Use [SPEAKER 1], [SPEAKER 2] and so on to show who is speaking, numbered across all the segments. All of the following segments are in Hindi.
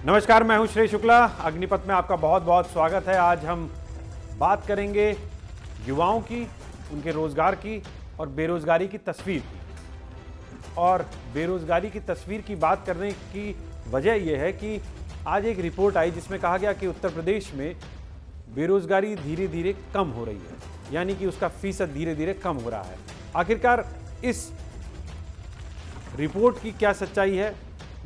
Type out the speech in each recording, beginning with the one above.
[SPEAKER 1] नमस्कार, मैं हूं श्रेय शुक्ला। अग्निपथ में आपका बहुत बहुत स्वागत है। आज हम बात करेंगे युवाओं की, उनके रोजगार की और बेरोजगारी की तस्वीर की। और बेरोजगारी की तस्वीर की बात करने की वजह यह है कि आज एक रिपोर्ट आई जिसमें कहा गया कि उत्तर प्रदेश में बेरोजगारी धीरे धीरे कम हो रही है, यानी कि उसका फीसद धीरे धीरे कम हो रहा है। आखिरकार इस रिपोर्ट की क्या सच्चाई है?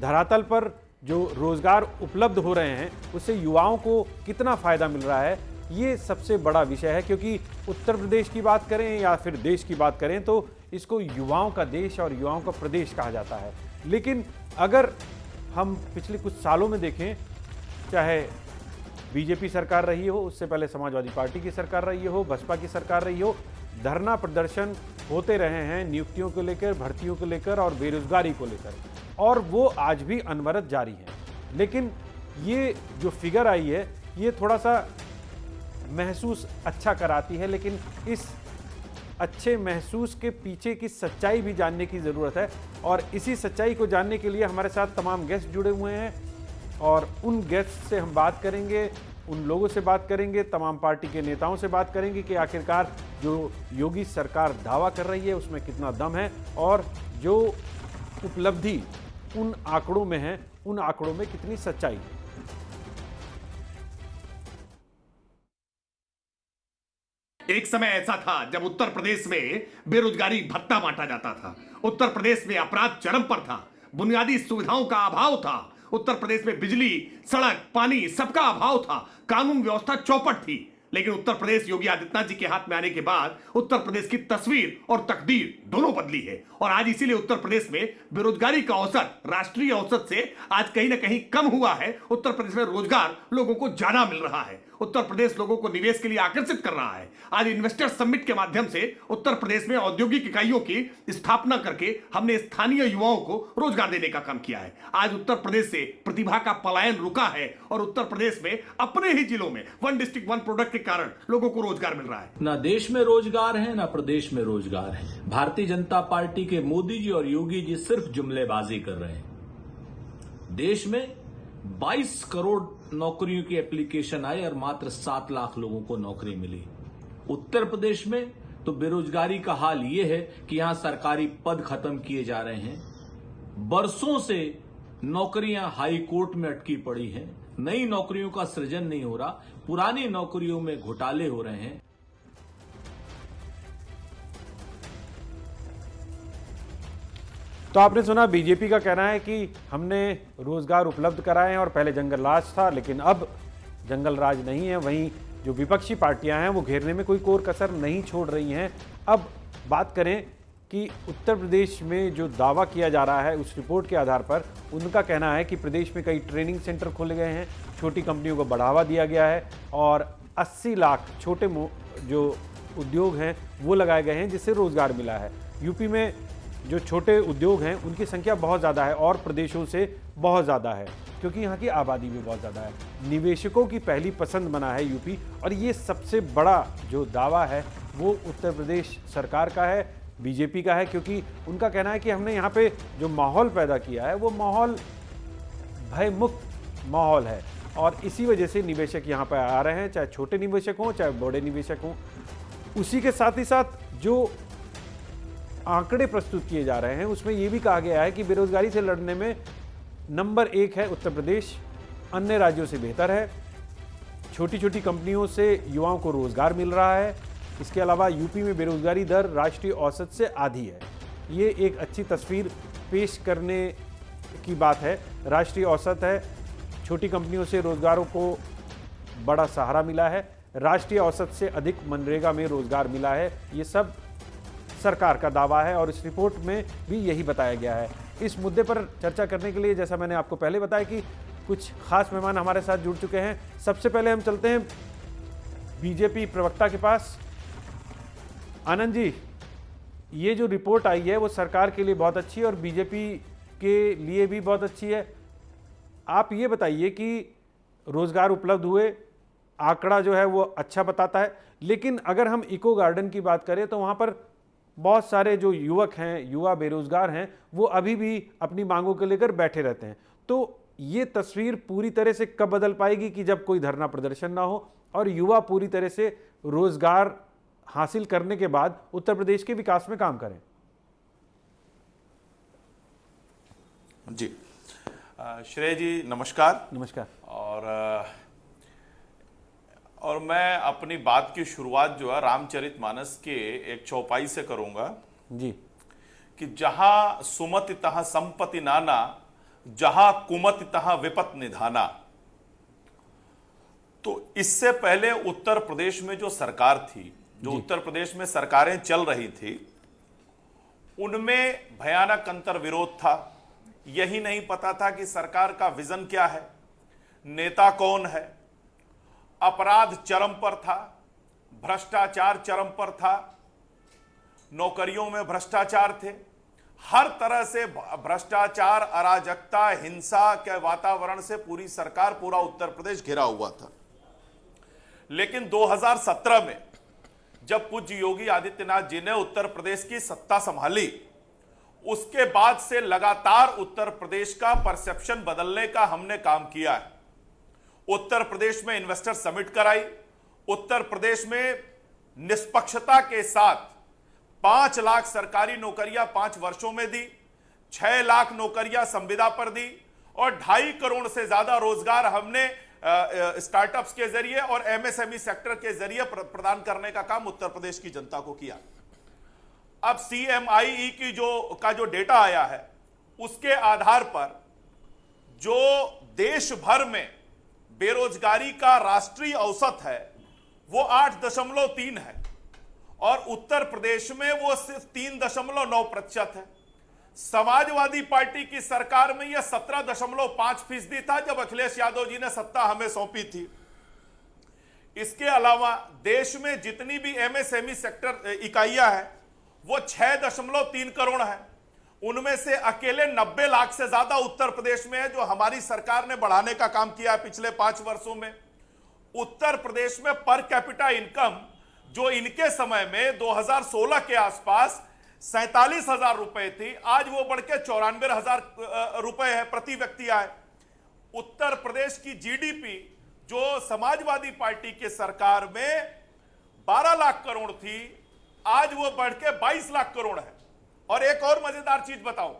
[SPEAKER 1] धरातल पर जो रोजगार उपलब्ध हो रहे हैं उससे युवाओं को कितना फायदा मिल रहा है, ये सबसे बड़ा विषय है। क्योंकि उत्तर प्रदेश की बात करें या फिर देश की बात करें तो इसको युवाओं का देश और युवाओं का प्रदेश कहा जाता है। लेकिन अगर हम पिछले कुछ सालों में देखें, चाहे बीजेपी सरकार रही हो, उससे पहले समाजवादी पार्टी की सरकार रही हो, बसपा की सरकार रही हो, धरना प्रदर्शन होते रहे हैं नियुक्तियों को लेकर, भर्तियों को लेकर और बेरोजगारी को लेकर, और वो आज भी अनवरत जारी है। लेकिन ये जो फिगर आई है ये थोड़ा सा महसूस अच्छा कराती है, लेकिन इस अच्छे महसूस के पीछे की सच्चाई भी जानने की ज़रूरत है। और इसी सच्चाई को जानने के लिए हमारे साथ तमाम गेस्ट जुड़े हुए हैं और उन गेस्ट से हम बात करेंगे, उन लोगों से बात करेंगे, तमाम पार्टी के नेताओं से बात करेंगे कि आखिरकार जो योगी सरकार दावा कर रही है उसमें कितना दम है और जो उपलब्धि उन आंकड़ों में है, उन आंकड़ों में कितनी सच्चाई है।
[SPEAKER 2] एक समय ऐसा था जब उत्तर प्रदेश में बेरोजगारी भत्ता बांटा जाता था। उत्तर प्रदेश में अपराध चरम पर था, बुनियादी सुविधाओं का अभाव था। उत्तर प्रदेश में बिजली, सड़क, पानी सबका अभाव था, कानून व्यवस्था चौपट थी। लेकिन उत्तर प्रदेश योगी आदित्यनाथ जी के हाथ में आने के बाद उत्तर प्रदेश की तस्वीर और तकदीर दोनों बदली है। और आज इसीलिए उत्तर प्रदेश में बेरोजगारी का औसत राष्ट्रीय औसत से आज कहीं ना कहीं कम हुआ है। उत्तर प्रदेश में रोजगार लोगों को ज्यादा मिल रहा है। उत्तर प्रदेश लोगों को निवेश के लिए आकर्षित कर रहा है। आज इन्वेस्टर समिट के माध्यम से उत्तर प्रदेश में औद्योगिक इकाइयों की स्थापना करके हमने स्थानीय युवाओं को रोजगार देने का काम किया है। आज उत्तर प्रदेश से प्रतिभा का पलायन रुका है और उत्तर प्रदेश में अपने ही जिलों में वन डिस्ट्रिक्ट वन प्रोडक्ट के कारण लोगों को रोजगार मिल रहा है।
[SPEAKER 3] ना देश में रोजगार है ना प्रदेश में रोजगार है। भारतीय जनता पार्टी के मोदी जी और योगी जी सिर्फ जुमलेबाजी कर रहे हैं। देश में 22 करोड़ नौकरियों की एप्लीकेशन आई और मात्र 7 लाख लोगों को नौकरी मिली। उत्तर प्रदेश में तो बेरोजगारी का हाल यह है कि यहां सरकारी पद खत्म किए जा रहे हैं। बरसों से नौकरियां हाई कोर्ट में अटकी पड़ी हैं। नई नौकरियों का सृजन नहीं हो रहा, पुरानी नौकरियों में घोटाले हो रहे हैं।
[SPEAKER 1] तो आपने सुना, बीजेपी का कहना है कि हमने रोजगार उपलब्ध कराए हैं और पहले जंगल राज था, लेकिन अब जंगल राज नहीं है। वहीं जो विपक्षी पार्टियां हैं वो घेरने में कोई कोर कसर नहीं छोड़ रही हैं। अब बात करें कि उत्तर प्रदेश में जो दावा किया जा रहा है उस रिपोर्ट के आधार पर उनका कहना है कि प्रदेश में कई ट्रेनिंग सेंटर खोले गए हैं, छोटी कंपनियों को बढ़ावा दिया गया है और 80 लाख छोटे जो उद्योग हैं वो लगाए गए हैं, जिससे रोजगार मिला है। यूपी में जो छोटे उद्योग हैं उनकी संख्या बहुत ज़्यादा है और प्रदेशों से बहुत ज़्यादा है, क्योंकि यहाँ की आबादी भी बहुत ज़्यादा है। निवेशकों की पहली पसंद बना है यूपी, और ये सबसे बड़ा जो दावा है वो उत्तर प्रदेश सरकार का है, बीजेपी का है, क्योंकि उनका कहना है कि हमने यहाँ पे जो माहौल पैदा किया है वो माहौल भयमुक्त माहौल है और इसी वजह से निवेशक यहाँ पर आ रहे हैं, चाहे छोटे निवेशक हों चाहे बड़े निवेशक हों। उसी के साथ ही साथ जो आंकड़े प्रस्तुत किए जा रहे हैं उसमें यह भी कहा गया है कि बेरोजगारी से लड़ने में नंबर 1 है उत्तर प्रदेश, अन्य राज्यों से बेहतर है। छोटी छोटी कंपनियों से युवाओं को रोजगार मिल रहा है। इसके अलावा यूपी में बेरोजगारी दर राष्ट्रीय औसत से आधी है। ये एक अच्छी तस्वीर पेश करने की बात है। राष्ट्रीय औसत है, छोटी कंपनियों से रोजगारों को बड़ा सहारा मिला है, राष्ट्रीय औसत से अधिक मनरेगा में रोजगार मिला है। ये सब सरकार का दावा है और इस रिपोर्ट में भी यही बताया गया है। इस मुद्दे पर चर्चा करने के लिए, जैसा मैंने आपको पहले बताया, कि कुछ खास मेहमान हमारे साथ जुड़ चुके हैं। सबसे पहले हम चलते हैं बीजेपी प्रवक्ता के पास। आनंद जी, ये जो रिपोर्ट आई है वो सरकार के लिए बहुत अच्छी है और बीजेपी के लिए भी बहुत अच्छी है। आप ये बताइए कि रोजगार उपलब्ध हुए, आंकड़ा जो है वो अच्छा बताता है, लेकिन अगर हम इको गार्डन की बात करें तो वहाँ पर बहुत सारे जो युवक हैं, युवा बेरोजगार हैं, वो अभी भी अपनी मांगों को लेकर बैठे रहते हैं। तो ये तस्वीर पूरी तरह से कब बदल पाएगी कि जब कोई धरना प्रदर्शन ना हो और युवा पूरी तरह से रोजगार हासिल करने के बाद उत्तर प्रदेश के विकास में काम करें?
[SPEAKER 4] जी श्रेय जी नमस्कार।
[SPEAKER 1] नमस्कार।
[SPEAKER 4] और मैं अपनी बात की शुरुआत जो है रामचरितमानस के एक चौपाई से करूंगा
[SPEAKER 1] जी,
[SPEAKER 4] कि जहां सुमति तहां संपत्ति नाना, जहां कुमति तहां विपत निधाना। तो इससे पहले उत्तर प्रदेश में जो सरकार थी, जो उत्तर प्रदेश में सरकारें चल रही थी, उनमें भयानक अंतर विरोध था। यही नहीं पता था कि सरकार का विजन क्या है, नेता कौन है। अपराध चरम पर था, भ्रष्टाचार चरम पर था, नौकरियों में भ्रष्टाचार थे, हर तरह से भ्रष्टाचार, अराजकता, हिंसा के वातावरण से पूरी सरकार, पूरा उत्तर प्रदेश घिरा हुआ था। लेकिन 2017 में जब पूज्य योगी आदित्यनाथ जी ने उत्तर प्रदेश की सत्ता संभाली, उसके बाद से लगातार उत्तर प्रदेश का परसेप्शन बदलने का हमने काम किया है। उत्तर प्रदेश में इन्वेस्टर समिट कराई, उत्तर प्रदेश में निष्पक्षता के साथ 5 लाख सरकारी नौकरियां 5 वर्षों में दी, 6 लाख नौकरियां संविदा पर दी और 2.5 करोड़ से ज्यादा रोजगार हमने स्टार्टअप्स के जरिए और एमएसएमई सेक्टर के जरिए प्रदान करने का काम उत्तर प्रदेश की जनता को किया। अब CMIE की जो डेटा आया है, उसके आधार पर जो देश भर में बेरोजगारी का राष्ट्रीय औसत है वो 8.3 है और उत्तर प्रदेश में वो सिर्फ 3.9% है। समाजवादी पार्टी की सरकार में यह 17.5% था जब अखिलेश यादव जी ने सत्ता हमें सौंपी थी। इसके अलावा देश में जितनी भी MSME सेक्टर इकाइयां हैं वो 6.3 करोड़ है। उनमें से अकेले 90 लाख से ज्यादा उत्तर प्रदेश में है, जो हमारी सरकार ने बढ़ाने का काम किया है पिछले 5 वर्षों में। उत्तर प्रदेश में पर कैपिटा इनकम जो इनके समय में 2016 के आसपास 47,000 रुपए थी, आज वो बढ़ के 94,000 रुपए है प्रति व्यक्ति आय। उत्तर प्रदेश की GDP जो समाजवादी पार्टी के सरकार में 12 लाख करोड़ थी, आज वो बढ़ के 22 लाख करोड़ है। और एक और मजेदार चीज बताऊं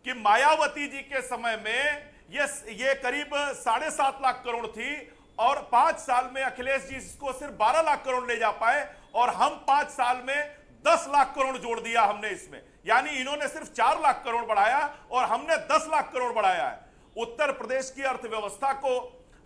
[SPEAKER 4] कि मायावती जी के समय में ये करीब 7.5 लाख करोड़ थी और 5 साल में अखिलेश जी इसको सिर्फ 12 लाख करोड़ ले जा पाए और हम 5 साल में 10 लाख करोड़ जोड़ दिया हमने इसमें। यानी इन्होंने सिर्फ 4 लाख करोड़ बढ़ाया और हमने 10 लाख करोड़ बढ़ाया है। उत्तर प्रदेश की अर्थव्यवस्था को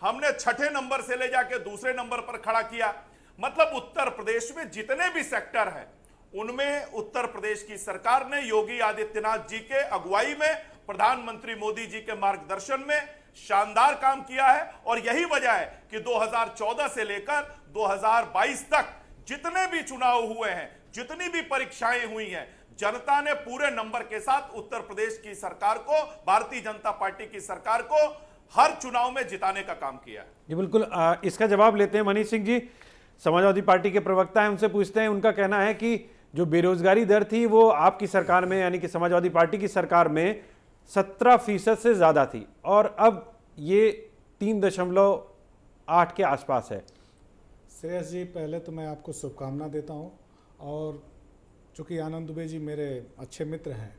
[SPEAKER 4] हमने 6ठे नंबर से ले जाके दूसरे नंबर पर खड़ा किया। मतलब उत्तर प्रदेश में जितने भी सेक्टर हैं उनमें उत्तर प्रदेश की सरकार ने योगी आदित्यनाथ जी के अगुवाई में, प्रधानमंत्री मोदी जी के मार्गदर्शन में शानदार काम किया है। और यही वजह है कि 2014 से लेकर 2022 तक जितने भी चुनाव हुए हैं, जितनी भी परीक्षाएं हुई हैं, जनता ने पूरे नंबर के साथ उत्तर प्रदेश की सरकार को, भारतीय जनता पार्टी की सरकार को हर चुनाव में जिताने का काम किया है।
[SPEAKER 1] जी बिल्कुल। इसका जवाब लेते हैं मनीष सिंह जी, समाजवादी पार्टी के प्रवक्ता हैं, उनसे पूछते हैं। उनका कहना है कि जो बेरोजगारी दर थी वो आपकी सरकार में, यानी कि समाजवादी पार्टी की सरकार में 17% से ज्यादा थी और अब ये 3.8 के आसपास है।
[SPEAKER 5] श्रेयस जी, पहले तो मैं आपको शुभकामना देता हूं और चूंकि आनंद दुबे जी मेरे अच्छे मित्र हैं,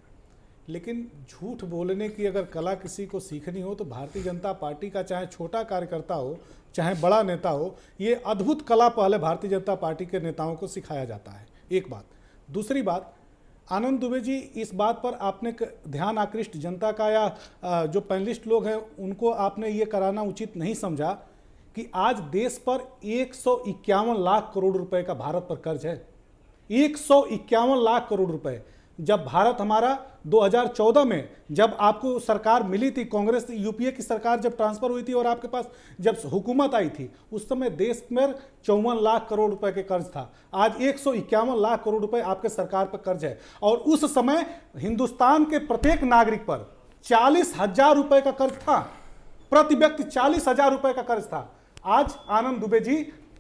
[SPEAKER 5] लेकिन झूठ बोलने की अगर कला किसी को सीखनी हो तो भारतीय जनता पार्टी का चाहे छोटा कार्यकर्ता हो चाहे बड़ा नेता हो, ये अद्भुत कला पहले भारतीय जनता पार्टी के नेताओं को सिखाया जाता है। एक बात। दूसरी बात, आनंद दुबे जी, इस बात पर आपने ध्यान आकृष्ट जनता का या जो पैनलिस्ट लोग हैं उनको आपने ये कराना उचित नहीं समझा कि आज देश पर 151 लाख करोड़ रुपए का भारत पर कर्ज है। 151 लाख करोड़ रुपए। जब भारत हमारा 2014 में जब आपको सरकार मिली थी, कांग्रेस यूपीए की सरकार जब ट्रांसफर हुई थी और आपके पास जब हुकूमत आई थी, उस समय देश में 54 लाख करोड़ रुपए के कर्ज था। आज 151 लाख करोड़ रुपए आपके सरकार पर कर्ज है और उस समय हिंदुस्तान के प्रत्येक नागरिक पर 40,000 रुपए का कर्ज था। प्रति व्यक्ति 40,000 रुपए का कर्ज था। आज आनंद दुबे जी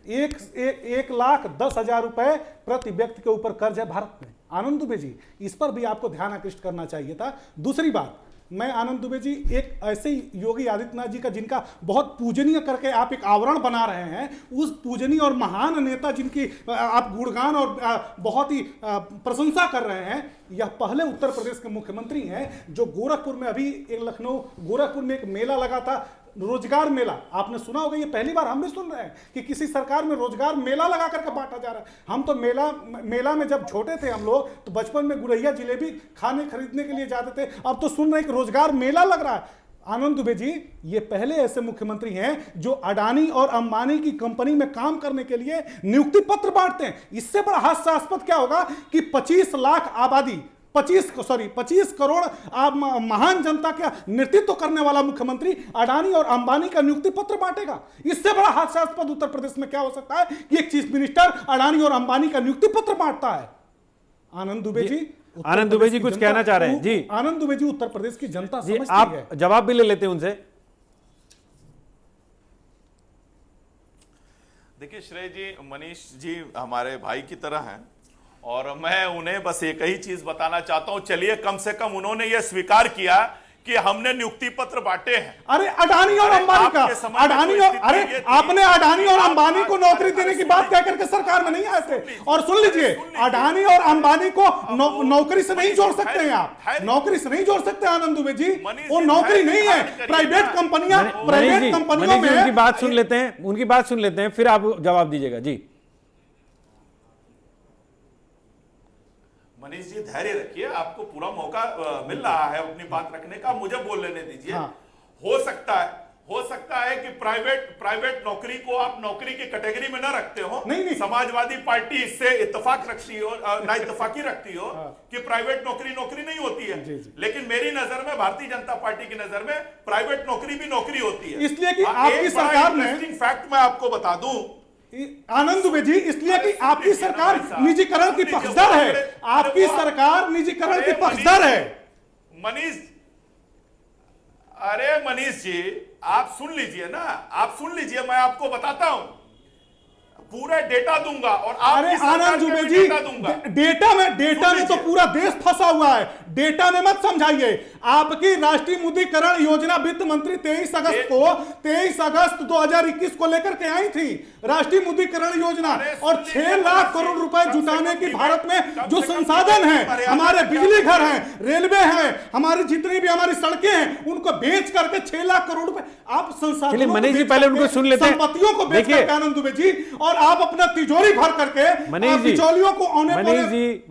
[SPEAKER 5] 1,10,000 रुपए प्रति व्यक्ति के ऊपर कर्ज है भारत में। आनंद दुबे जी, इस पर भी आपको ध्यान आकृष्ट करना चाहिए था। दूसरी बात, मैं आनंद दुबे जी एक ऐसे योगी आदित्यनाथ जी का जिनका बहुत पूजनीय करके आप एक आवरण बना रहे हैं, उस पूजनीय और महान नेता जिनकी आप गुणगान और बहुत ही प्रशंसा कर रहे हैं, यह पहले उत्तर प्रदेश के मुख्यमंत्री हैं जो गोरखपुर में अभी एक लखनऊ गोरखपुर में एक मेला लगा था, रोजगार मेला, आपने सुना होगा, ये पहली बार हम भी सुन रहे हैं कि किसी सरकार में रोजगार मेला लगा करके बांटा जा रहा है। हम तो मेला में जब छोटे थे हम लोग तो बचपन में गुरैया जिलेबी खाने खरीदने के लिए जाते थे, अब तो सुन रहे हैं कि रोजगार मेला लग रहा है। आनंद दुबे जी, ये पहले ऐसे मुख्यमंत्री हैं जो अडानी और अंबानी की कंपनी में काम करने के लिए नियुक्ति पत्र बांटते हैं। इससे बड़ा हास्यास्पद क्या होगा कि 25 लाख आबादी 25 करोड़ महान जनता का नेतृत्व करने वाला मुख्यमंत्री अडानी और अंबानी का नियुक्ति पत्र बांटेगा। इससे बड़ा हास्यास्पद उत्तर प्रदेश में क्या हो सकता है कि एक चीफ मिनिस्टर अडानी और अंबानी का नियुक्ति पत्र बांटता है। आनंद दुबे जी कुछ कहना चाह रहे हैं जी। आनंद दुबे जी, उत्तर प्रदेश की जनता समझती है।
[SPEAKER 1] आप जवाब भी ले लेते हैं उनसे।
[SPEAKER 4] देखिए श्रेय जी, मनीष जी हमारे भाई की तरह हैं और मैं उन्हें बस एक ही चीज बताना चाहता हूं, चलिए कम से कम उन्होंने यह स्वीकार किया कि हमने नियुक्ति पत्र बांटे हैं।
[SPEAKER 5] अरे अडानी और अंबानी का, अरे आपने अडानी और अंबानी को नौकरी देने की बात कह करके सरकार में नहीं आए थे। और सुन लीजिए, अडानी और अंबानी को नौकरी से नहीं जोड़ सकते हैं आप, नौकरी से नहीं जोड़ सकते आनंद दुबे जी, वो नौकरी नहीं है, प्राइवेट कंपनियों में।
[SPEAKER 1] उनकी बात सुन लेते हैं, फिर आप जवाब दीजिएगा जी।
[SPEAKER 4] मनीष जी धैर्य रखिए, आपको पूरा मौका मिल रहा है अपनी बात रखने का, मुझे बोल लेने दीजिए। हाँ। हो सकता है कि प्राइवेट नौकरी को आप नौकरी की कैटेगरी में ना रखते हो, नहीं। समाजवादी पार्टी इससे इत्तेफाक रखती हो, ना इत्तेफाकी रखती हो। हाँ। कि प्राइवेट नौकरी नहीं होती है। जी। लेकिन मेरी नजर में, भारतीय जनता पार्टी की नजर में प्राइवेट नौकरी भी नौकरी होती है।
[SPEAKER 5] इसलिए कि आपकी सरकार ने,
[SPEAKER 4] फैक्ट मैं आपको बता दूं
[SPEAKER 5] आनंद दुबे जी, इसलिए कि आपकी सरकार निजीकरण की पक्षधर है, आपकी सरकार निजीकरण की पक्षधर है।
[SPEAKER 4] मनीष, अरे मनीष जी आप सुन लीजिए ना, आप सुन लीजिए, मैं आपको बताता हूं, पूरा डेटा दूंगा और
[SPEAKER 5] अरे आनंद दुबे जी, डेटा में तो पूरा देश फंसा हुआ है, डेटा में मत समझाइए। आपकी राष्ट्रीय मुद्रीकरण योजना वित्त मंत्री 23 अगस्त 2021 को लेकर के आई थी, राष्ट्रीय मुद्रीकरण योजना, और 6 लाख करोड़ रुपए जुटाने की भारत में जो संसाधन है, हमारे बिजली घर हैं, रेलवे है, हमारी जितनी भी हमारी सड़कें हैं, उनको बेच करके 6 लाख करोड़ रुपए आप संसाधन,
[SPEAKER 1] मनीष जी पहले उनको सुन लेते हैं,
[SPEAKER 5] संपत्तियों को बेच करके आनंद दुबे जी, और आप अपना तिजोरी भर करके बिचौलियों को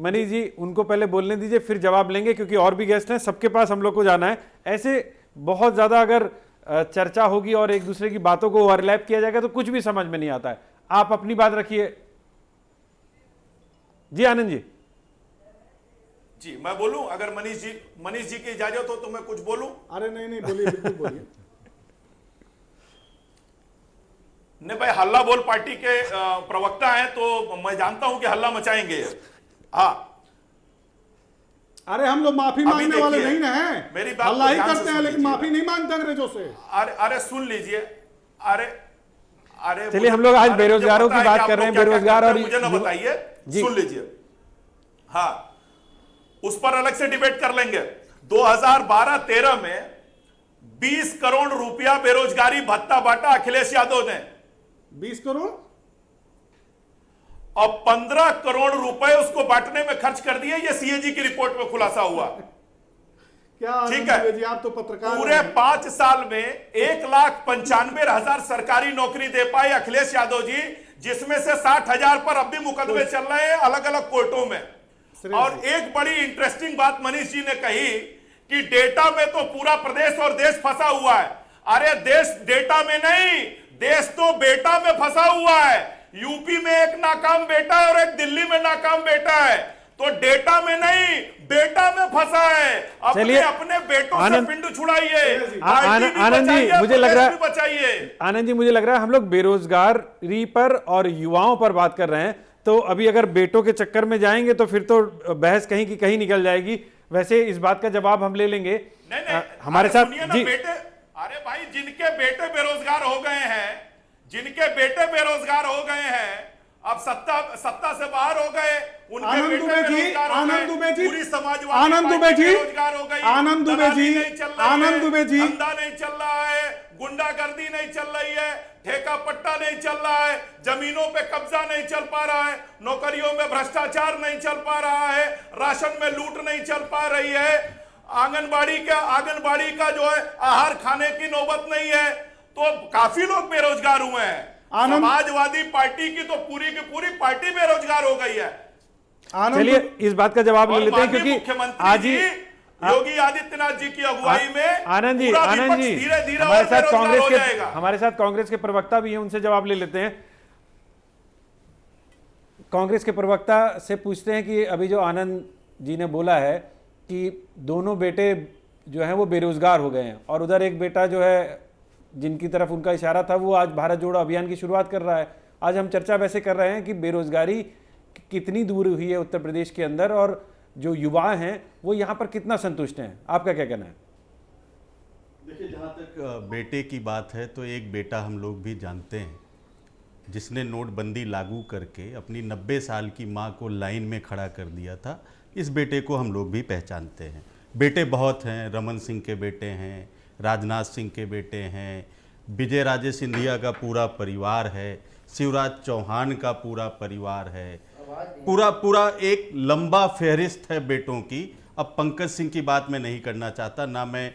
[SPEAKER 1] मनीष जी उनको पहले बोलने दीजिए, फिर जवाब लेंगे, क्योंकि और भी गेस्ट हैं, सबके पास हम लोग को जाना है। ऐसे बहुत ज्यादा अगर चर्चा होगी और एक दूसरे की बातों को ओवरलैप किया जाएगा तो कुछ भी समझ में नहीं आता है। आप अपनी बात रखिए जी। आनंद
[SPEAKER 4] जी मैं बोलूं, अगर मनीष जी की इजाजत हो तो मैं कुछ बोलूं?
[SPEAKER 5] अरे नहीं बोलिए, बिल्कुल बोलिए।
[SPEAKER 4] नहीं भाई, हल्ला बोल पार्टी के प्रवक्ता हैं तो मैं जानता हूं कि हल्ला मचाएंगे। हाँ,
[SPEAKER 5] अरे हम लोग माफी मांगने वाले नहीं ना हैं,
[SPEAKER 4] मेरी बात
[SPEAKER 5] हल्ला ही करते हैं लेकिन माफी नहीं मांगते अंग्रेजों से।
[SPEAKER 4] अरे सुन लीजिए, अरे
[SPEAKER 1] चलिए हम लोग आज बेरोजगारों की बात कर रहे हैं, बेरोजगार और
[SPEAKER 4] मुझे ना बताइए, सुन लीजिए। हाँ, उस पर अलग से डिबेट कर लेंगे। 2012-13 में 20 करोड़ रुपया बेरोजगारी भत्ता बांटा अखिलेश यादव ने,
[SPEAKER 5] 20 करोड़,
[SPEAKER 4] और 15 करोड़ रुपए उसको बांटने में खर्च कर दिए। ये सीएजी की रिपोर्ट में खुलासा हुआ।
[SPEAKER 5] क्या
[SPEAKER 4] ठीक है
[SPEAKER 5] जी, आप तो पत्रकार
[SPEAKER 4] पूरे 5 साल में 1,95,000 सरकारी नौकरी दे पाए अखिलेश यादव जी, जिसमें से 60,000 पर अब भी मुकदमे चल रहे हैं अलग अलग कोर्टों में। और एक बड़ी इंटरेस्टिंग बात मनीष जी ने कही कि डेटा में तो पूरा प्रदेश और देश फंसा हुआ है। अरे देश डेटा में नहीं, देश तो बेटा में फंसा हुआ है। यूपी में एक नाकाम बेटा है और एक दिल्ली में नाकाम बेटा है, तो डेटा में नहीं बेटा में फंसा है। अपने बेटों से पिंड छुड़ाइए।
[SPEAKER 1] आनंद जी मुझे लग रहा है, आनंद जी मुझे लग रहा है हम लोग बेरोजगारी पर और युवाओं पर बात कर रहे हैं, तो अभी अगर बेटों के चक्कर में जाएंगे तो फिर तो बहस कहीं की कहीं निकल जाएगी। वैसे इस बात का जवाब हम ले लेंगे।
[SPEAKER 4] नहीं,
[SPEAKER 1] हमारे साथ जी।
[SPEAKER 4] बेटे, अरे भाई जिनके बेटे बेरोजगार हो गए हैं, जिनके बेटे बेरोजगार हो गए हैं, अब सत्ता से बाहर हो गए, उनके
[SPEAKER 5] आनंद
[SPEAKER 4] बेटे
[SPEAKER 5] दुबे जी,
[SPEAKER 4] बेरोजगार हो
[SPEAKER 5] आनंद
[SPEAKER 4] गए,
[SPEAKER 5] दुबे जी,
[SPEAKER 4] पूरी समाजवादी
[SPEAKER 5] आनंद दुबे
[SPEAKER 4] पार्टी
[SPEAKER 5] जी,
[SPEAKER 4] बेरोजगार हो गई,
[SPEAKER 5] आनंद दुबे
[SPEAKER 4] दलाली
[SPEAKER 5] जी,
[SPEAKER 4] नहीं चल रही
[SPEAKER 5] आनंद
[SPEAKER 4] है,
[SPEAKER 5] दुबे जी,
[SPEAKER 4] धंधा नहीं चल रहा है, गुंडागर्दी नहीं चल रही है, ठेका पट्टा नहीं चल रहा है, जमीनों पे कब्जा नहीं चल पा रहा है, नौकरियों में भ्रष्टाचार नहीं चल पा रहा है, राशन में लूट नहीं चल पा रही है, आंगनबाड़ी का जो है आहार खाने की नौबत नहीं है, तो काफी लोग बेरोजगार हुए हैं। समाजवादी पार्टी की तो पूरी की पूरी पार्टी बेरोजगार हो गई है।
[SPEAKER 1] चलिए इस बात का जवाब ले लेते हैं,
[SPEAKER 4] माननीय
[SPEAKER 1] क्योंकि
[SPEAKER 4] मुख्यमंत्री
[SPEAKER 1] आज ही
[SPEAKER 4] योगी आदित्यनाथ जी की अगुवाई में
[SPEAKER 1] आनंद जी,
[SPEAKER 4] पूरा
[SPEAKER 1] आनंद
[SPEAKER 4] विपक्ष
[SPEAKER 1] जी
[SPEAKER 4] धीरे-धीरे
[SPEAKER 1] हमारे
[SPEAKER 4] और
[SPEAKER 1] साथ
[SPEAKER 4] बेरोजगार हो जाएगा।
[SPEAKER 1] हमारे साथ कांग्रेस के प्रवक्ता भी हैं, उनसे जवाब ले लेते हैं। कांग्रेस के प्रवक्ता से पूछते हैं कि अभी जो आनंद जी ने बोला है कि दोनों बेटे जो हैं वो बेरोजगार हो गए हैं, और उधर एक बेटा जो है जिनकी तरफ उनका इशारा था वो आज भारत जोड़ो अभियान की शुरुआत कर रहा है। आज हम चर्चा वैसे कर रहे हैं कि बेरोजगारी कितनी दूर हुई है उत्तर प्रदेश के अंदर, और जो युवा हैं वो यहाँ पर कितना संतुष्ट हैं। आपका क्या कहना है?
[SPEAKER 6] देखिए, जहाँ तक बेटे की बात है तो एक बेटा हम लोग भी जानते हैं जिसने नोटबंदी लागू करके अपनी 90 साल की माँ को लाइन में खड़ा कर दिया था। इस बेटे को हम लोग भी पहचानते हैं। बेटे बहुत हैं, रमन सिंह के बेटे हैं, राजनाथ सिंह के बेटे हैं, विजय राजे सिंधिया का पूरा परिवार है, शिवराज चौहान का पूरा परिवार है, पूरा एक लंबा फहरिस्त है बेटों की। अब पंकज सिंह की बात मैं नहीं करना चाहता, ना मैं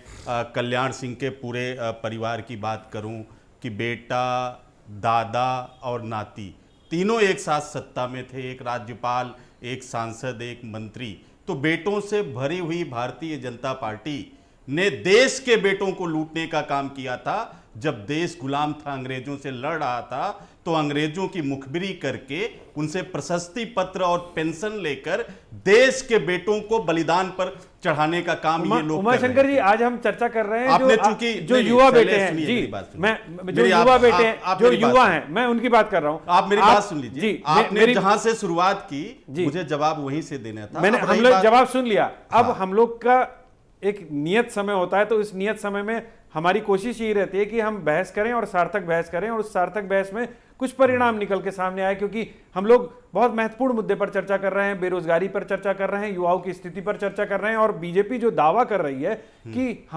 [SPEAKER 6] कल्याण सिंह के पूरे परिवार की बात करूं कि बेटा, दादा और नाती तीनों एक साथ सत्ता में थे, एक राज्यपाल, एक सांसद, एक मंत्री। तो बेटों से भरी हुई भारतीय जनता पार्टी ने देश के बेटों को लूटने का काम किया था। जब देश गुलाम था, अंग्रेजों से लड़ रहा था, तो अंग्रेजों की मुखबिरी करके उनसे प्रशस्ति पत्र और पेंशन लेकर देश के बेटों को बलिदान पर चढ़ाने का काम ये लोग कर रहे
[SPEAKER 1] उमाशंकर जी,
[SPEAKER 6] थे।
[SPEAKER 1] आज हम चर्चा कर रहे हैं
[SPEAKER 6] आपने
[SPEAKER 1] जो
[SPEAKER 6] चूंकि
[SPEAKER 1] जो युवा बेटे हैं जी, मैं जो युवा बेटे हैं, जो युवा हैं, मैं उनकी बात कर रहा हूं।
[SPEAKER 6] आप मेरी बात सुन लीजिए जी। आपने जहां से शुरुआत की, मुझे जवाब वहीं से देना था।
[SPEAKER 1] मैंने हम लोग जवाब सुन लिया। अब हम लोग का एक नियत समय होता है, तो इस नियत समय में हमारी कोशिश यही रहती है कि हम बहस करें और सार्थक बहस करें, और उस सार्थक बहस में कुछ परिणाम निकल के सामने आए, क्योंकि हम लोग बहुत महत्वपूर्ण मुद्दे पर चर्चा कर रहे हैं, बेरोजगारी पर चर्चा कर रहे हैं, युवाओं की स्थिति पर चर्चा कर रहे हैं। और बीजेपी जो दावा कर रही है कि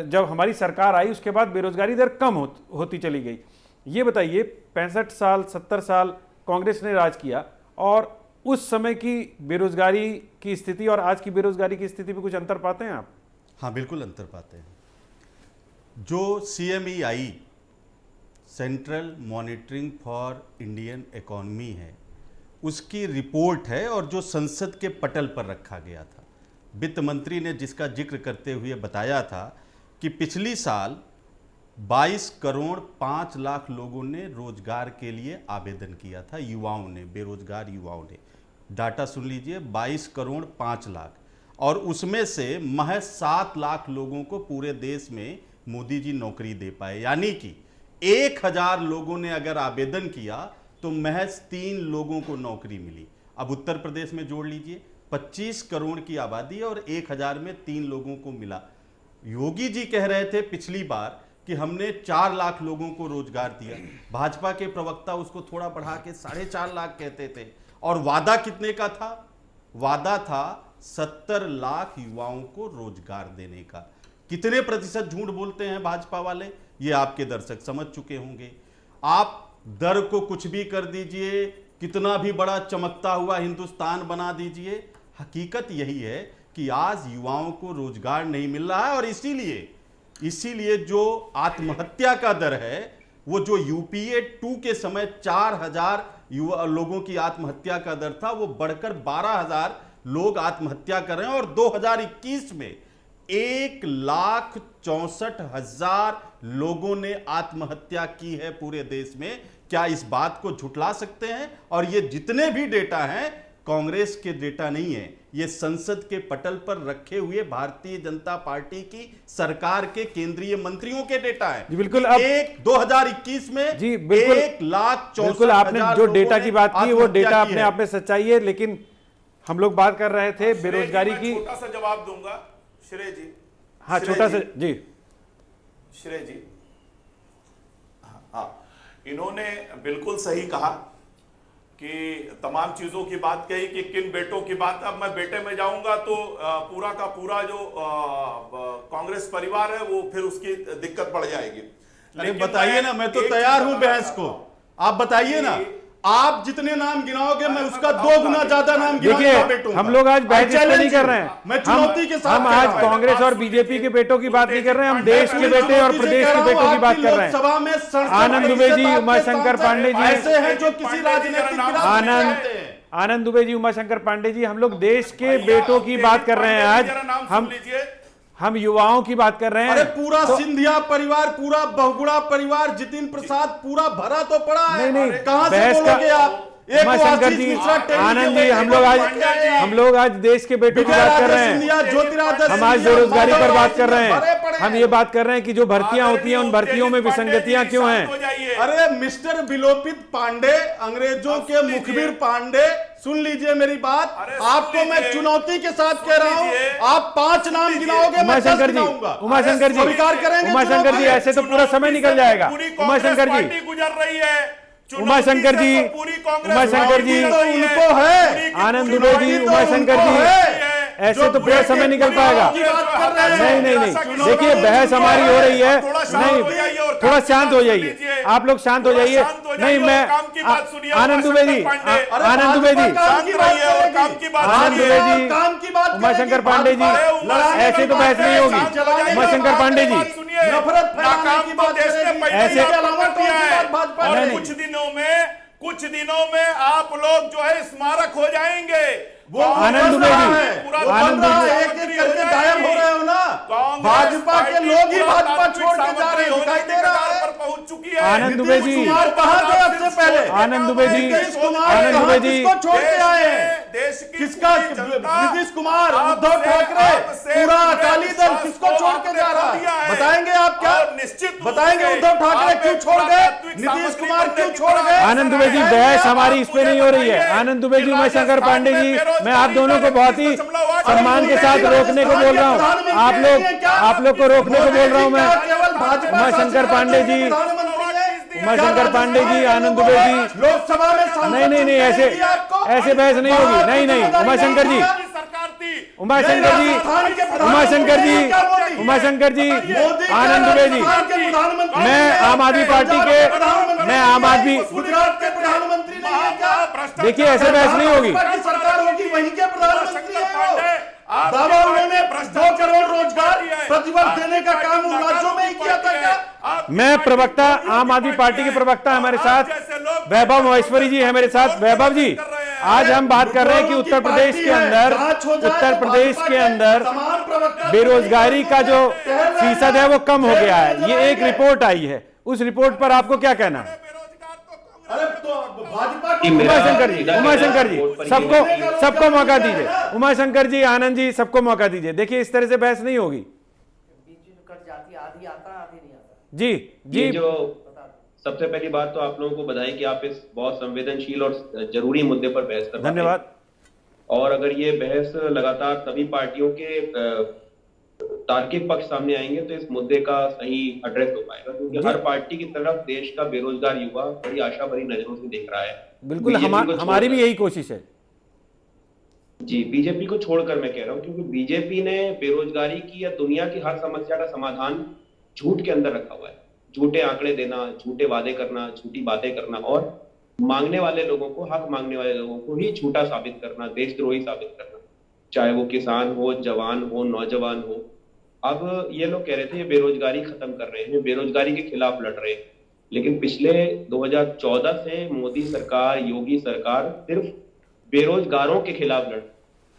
[SPEAKER 1] जब हमारी सरकार आई उसके बाद बेरोजगारी दर कम होती चली गई। ये बताइए, 65 साल 70 साल कांग्रेस ने राज किया, और उस समय की बेरोजगारी की स्थिति और आज की बेरोजगारी की स्थिति में कुछ अंतर पाते हैं आप?
[SPEAKER 6] हाँ, बिल्कुल अंतर पाते हैं। जो CMEI, central monitoring for Indian economy है, उसकी रिपोर्ट है, और जो संसद के पटल पर रखा गया था। वित्त मंत्री ने जिसका जिक्र करते हुए बताया था कि पिछली साल 22 करोड़ 5 लाख लोगों ने रोजगार के लिए आवेदन किया था, युवाओं ने, बेरोजगार युवाओं ने। डाटा सुन लीजिए, 22 करोड़ 5 लाख, और उसमें से महज 7 लाख लोगों को पूरे देश में मोदी जी नौकरी दे पाए। यानी कि 1000 लोगों ने अगर आवेदन किया तो महज 3 लोगों को नौकरी मिली। अब उत्तर प्रदेश में जोड़ लीजिए, 25 करोड़ की आबादी है और 1000 में 3 लोगों को मिला। योगी जी कह रहे थे पिछली बार कि हमने 4 लाख लोगों को रोजगार दिया। भाजपा के प्रवक्ता उसको थोड़ा बढ़ा के 4.5 लाख कहते थे, और वादा कितने का था? वादा था 70 लाख युवाओं को रोजगार देने का। कितने प्रतिशत झूठ बोलते हैं भाजपा वाले, ये आपके दर्शक समझ चुके होंगे। आप दर को कुछ भी कर दीजिए, कितना भी बड़ा चमकता हुआ हिंदुस्तान बना दीजिए, हकीकत यही है कि आज युवाओं को रोजगार नहीं मिल रहा है। और इसीलिए जो आत्महत्या का दर है, वो जो UPA 2 के समय 4000 युवा लोगों की आत्महत्या का दर था, वो बढ़कर 12000 लोग आत्महत्या कर रहे हैं। और 2021 में 1,64,000 लोगों ने आत्महत्या की है पूरे देश में। क्या इस बात को झुठला सकते हैं? और ये जितने भी डेटा हैं, कांग्रेस के डेटा नहीं है, ये संसद के पटल पर रखे हुए भारतीय जनता पार्टी की सरकार के केंद्रीय मंत्रियों के डेटा है।
[SPEAKER 1] बिल्कुल। अब
[SPEAKER 6] 2021 में
[SPEAKER 1] जी बिल्कुल
[SPEAKER 6] 1,64,000
[SPEAKER 1] आपने जो डेटा की बात की, वो डेटा अपने आप में सच्चाई है, लेकिन हम लोग बात कर रहे थे बेरोजगारी की।
[SPEAKER 4] छोटा सा जवाब दूंगा श्रेय जी।
[SPEAKER 1] हाँ, छोटा सा जी।
[SPEAKER 4] श्रेय जी, हाँ, इन्होंने बिल्कुल सही कहा कि तमाम चीजों की बात कही कि किन बेटों की बात। अब मैं बेटे में जाऊंगा तो पूरा का पूरा जो कांग्रेस परिवार है वो फिर उसकी दिक्कत बढ़ जाएगी।
[SPEAKER 6] अरे बताइए ना, मैं तो तैयार हूं बहस को। आप बताइए ना, आप जितने नाम गिनाओगे मैं उसका 2 गुना ज्यादा नाम गिनाऊंगा बेटों।
[SPEAKER 1] हम लोग आज बहस इसलिए नहीं कर रहे हैं,
[SPEAKER 6] मैं चुनौती के साथ
[SPEAKER 1] हम आज कांग्रेस और बीजेपी के बेटों की बात नहीं कर रहे हैं, हम देश के बेटे और प्रदेश के बेटों की बात कर रहे हैं।
[SPEAKER 6] सभा में
[SPEAKER 1] आनंद दुबे जी, उमाशंकर पांडे जी
[SPEAKER 6] ऐसे हैं जो किसी राजनीतिक
[SPEAKER 1] आनंद दुबे जी, उमाशंकर पांडे जी, हम लोग देश के बेटों की बात कर रहे हैं। आज हम युवाओं की बात कर रहे हैं।
[SPEAKER 6] अरे पूरा सिंधिया परिवार, पूरा बहुगुणा परिवार, जितिन प्रसाद पूरा भरा तो पड़ा है।
[SPEAKER 1] नहीं
[SPEAKER 6] कहां से बोलोगे आप?
[SPEAKER 1] उमाशंकर जी, आनंद जी, हम लोग आज देश के बेटों की बात कर रहे हैं। हम आज बेरोजगारी पर बात कर रहे हैं। हम ये बात कर रहे हैं कि जो भर्तियां होती हैं उन भर्तियों में विसंगतियां क्यों हैं।
[SPEAKER 6] अरे मिस्टर विलोपित पांडे, अंग्रेजों के मुखबिर पांडे, सुन लीजिए मेरी बात। आपको मैं चुनौती के साथ कह रहा हूं, आप 5 नाम गिनाओगे, मैं 10 गिनाऊंगा।
[SPEAKER 1] उमाशंकर जी,
[SPEAKER 6] स्वीकार करेंगे?
[SPEAKER 1] उमाशंकर जी, ऐसे तो पूरा समय निकल जाएगा। उमाशंकर जी,
[SPEAKER 4] गुजर रही है।
[SPEAKER 1] उमाशंकर जी, उमाशंकर जी,
[SPEAKER 6] उनको है।
[SPEAKER 1] आनंद दुबे जी, उमाशंकर जी, ऐसे तो पूरा समय निकल पाएगा। नहीं नहीं नहीं, देखिए बहस हमारी हो रही है। नहीं, थोड़ा शांत हो जाइए, आप लोग शांत हो जाइए। नहीं, मैं आनंद दुबे जी, आनंद दुबे जी, आनंद दुबे जी, उमाशंकर पांडे जी, ऐसे तो बहस नहीं होगी। उमाशंकर पांडे जी, ऐसे
[SPEAKER 4] कुछ दिनों में आप लोग जो है स्मारक हो जाएंगे।
[SPEAKER 6] वो
[SPEAKER 1] आनंद दुबे जी, आनंद दुबे,
[SPEAKER 6] एक एक करके गायब हो रहे हो ना। भाजपा के लोग ही भाजपा छोड़ के जा रहे हैं, दिखाई दे रहा है।
[SPEAKER 4] पहुंच चुकी है।
[SPEAKER 1] आनंद दुबे जी,
[SPEAKER 6] कुमार कहां थे सबसे पहले?
[SPEAKER 1] आनंद दुबे जी,
[SPEAKER 6] आनंद दुबे जी, किसको छोड़ के आए हैं?
[SPEAKER 4] देश की
[SPEAKER 6] किसका? नीतीश कुमार, उद्धव ठाकरे, पूरा अकाली दल किसको छोड़ के जा रहा है? बताएंगे आप क्या?
[SPEAKER 4] निश्चित
[SPEAKER 6] बताएंगे उद्धव ठाकरे क्यों छोड़ गए, नीतीश कुमार क्यों छोड़ गए?
[SPEAKER 1] आनंद दुबे जी, बहस हमारी इस पे नहीं हो रही है। आनंद दुबे जी, उमाशंकर पांडे जी, मैं आप दोनों को बहुत ही सम्मान के साथ रोकने को बोल रहा हूँ। आप लोग को रोकने को बोल रहा हूँ मैं। उमाशंकर पांडे जी, उमाशंकर पांडे जी, आनंद दुबे जी,
[SPEAKER 6] लोकसभा में
[SPEAKER 1] नहीं नहीं नहीं, ऐसे बहस नहीं होगी। नहीं नहीं, उमाशंकर जी, उमाशंकर जी, उमाशंकर जी, उमाशंकर जी, आनंद दुबे जी, मैं आम आदमी पार्टी के, मैं आम आदमी,
[SPEAKER 6] गुजरात के प्रधानमंत्री नहीं है क्या?
[SPEAKER 1] देखिए ऐसे बहस नहीं होगी।
[SPEAKER 6] सरकार होगी वहीं के प्रधानमंत्री है। दावा उन्होंने 2 करोड़ रोजगार प्रतिवर्ष देने का काम उन राज्यों में ही किया था क्या?
[SPEAKER 1] मैं प्रवक्ता, आम आदमी पार्टी के प्रवक्ता हमारे साथ वैभव महेश्वरी जी है मेरे साथ। वैभव जी, आज हम बात कर रहे हैं कि उत्तर प्रदेश के अंदर बेरोजगारी का जो फीसद है वो कम हो गया है। ये एक रिपोर्ट आई है, उस रिपोर्ट पर आपको क्या कहना है?
[SPEAKER 6] अरे तो भाजपा
[SPEAKER 1] उमाशंकर जी, उमाशंकर जी, सबको मौका दीजिए। उमाशंकर जी, आनंद जी, सबको मौका दीजिए। देखिए इस तरह से बहस नहीं होगी। जी जी,
[SPEAKER 7] जो सबसे पहली बात तो आप लोगों को बधाई कि आप इस बहुत संवेदनशील और जरूरी मुद्दे पर बहस कर रहे हैं।
[SPEAKER 1] धन्यवाद।
[SPEAKER 7] और अगर ये बहस लगातार सभी पार्टियों के तार्किक पक्ष सामने आएंगे तो इस मुद्दे का सही एड्रेस हो पाएगा, क्योंकि हर पार्टी की तरफ देश का बेरोजगार युवा बड़ी आशा भरी नजरों से देख रहा है।
[SPEAKER 1] बिल्कुल, हमारी भी यही कोशिश है।
[SPEAKER 7] जी, बीजेपी को छोड़कर मैं कह रहा हूं, क्योंकि बीजेपी ने बेरोजगारी की या दुनिया की हर समस्या का समाधान झूठ के अंदर रखा हुआ है। झूठे आंकड़े देना, झूठे वादे करना, झूठी बातें करना और मांगने वाले लोगों को, हक मांगने वाले लोगों को ही झूठा साबित करना, देशद्रोही साबित करना, चाहे वो किसान हो, जवान हो, नौजवान हो। अब ये लोग कह रहे थे ये बेरोजगारी खत्म कर रहे हैं, बेरोजगारी के खिलाफ लड़ रहे हैं, लेकिन पिछले 2014 से मोदी सरकार, योगी सरकार सिर्फ बेरोजगारों के खिलाफ लड़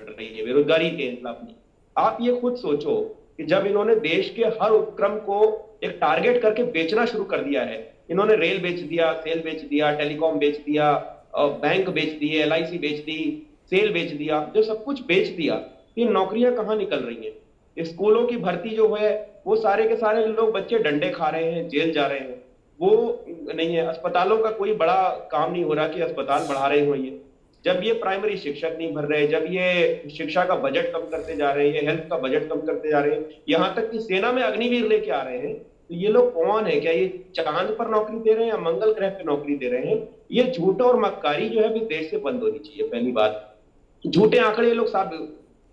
[SPEAKER 7] रही है, बेरोजगारी के खिलाफ नहीं। आप ये खुद सोचो कि जब इन्होंने देश के हर उपक्रम को एक टारगेट करके बेचना शुरू कर दिया है, इन्होंने रेल बेच दिया, सेल बेच दिया, टेलीकॉम बेच दिया, बैंक बेच दिए, LIC बेच दी, सेल बेच दिया, जो सब कुछ बेच दिया, ये नौकरियां कहाँ निकल रही हैं? स्कूलों की भर्ती जो है वो सारे के सारे लोग, बच्चे डंडे खा रहे हैं, जेल जा रहे हैं, वो नहीं है। अस्पतालों का कोई बड़ा काम नहीं हो रहा कि अस्पताल बढ़ा रहे हो। ये जब ये प्राइमरी शिक्षक नहीं भर रहे, जब ये शिक्षा का बजट कम करते जा रहे हैं, हेल्थ का बजट कम करते जा रहे हैं, यहाँ तक कि सेना में अग्निवीर लेके आ रहे हैं, तो ये लोग कौन है? क्या ये चांद पर नौकरी दे रहे हैं या मंगल ग्रह पे नौकरी दे रहे हैं? ये झूठ और मक्कारी जो है अभी देश से बंद होनी चाहिए। पहली बात, झूठे आंकड़े ये लोग साफ,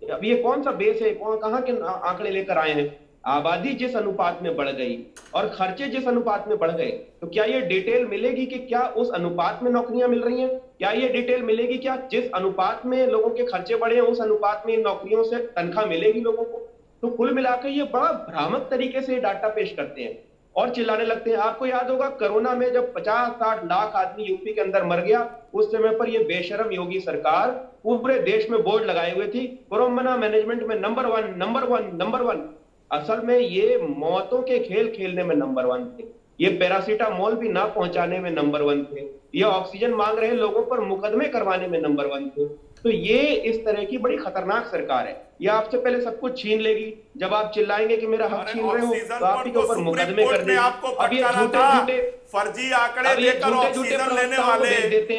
[SPEAKER 7] अब ये कौन सा बेस है, कहां के आंकड़े लेकर आए हैं? आबादी जिस अनुपात में बढ़ गई और खर्चे जिस अनुपात में बढ़ गए, तो क्या ये डिटेल मिलेगी कि क्या उस अनुपात में नौकरियां मिल रही हैं? क्या ये डिटेल मिलेगी क्या जिस अनुपात में लोगों के खर्चे बढ़े हैं उस अनुपात में इन नौकरियों से तनख्वाह मिलेगी लोगों को? तो कुल मिलाकर ये बड़ा भ्रामक तरीके से डाटा पेश करते हैं और चिल्लाने लगते हैं। आपको याद होगा कोरोना में जब 50-60 लाख आदमी यूपी के अंदर मर गया, उस समय पर ये बेशरम योगी सरकार पूरे देश में बोर्ड लगाए हुए थी, कोरोना मैनेजमेंट में नंबर वन। असल में ये मौतों के खेल खेलने में नंबर 1 थे। ये पैरासीटामोल भी ना पहुंचाने में नंबर 1 थे। ये ऑक्सीजन मांग रहे लोगों पर मुकदमे करवाने में नंबर 1 थे। तो ये इस तरह की बड़ी खतरनाक सरकार है। ये आपसे पहले सब कुछ छीन लेगी। जब आप चिल्लाएंगे कि मेरा हक छीन रहे हो तो आप ही के ऊपर मुकदमे कर देगी। अब ये झूठे
[SPEAKER 4] फर्जी आंकड़े देकर ऑक्सीजन लेने वाले,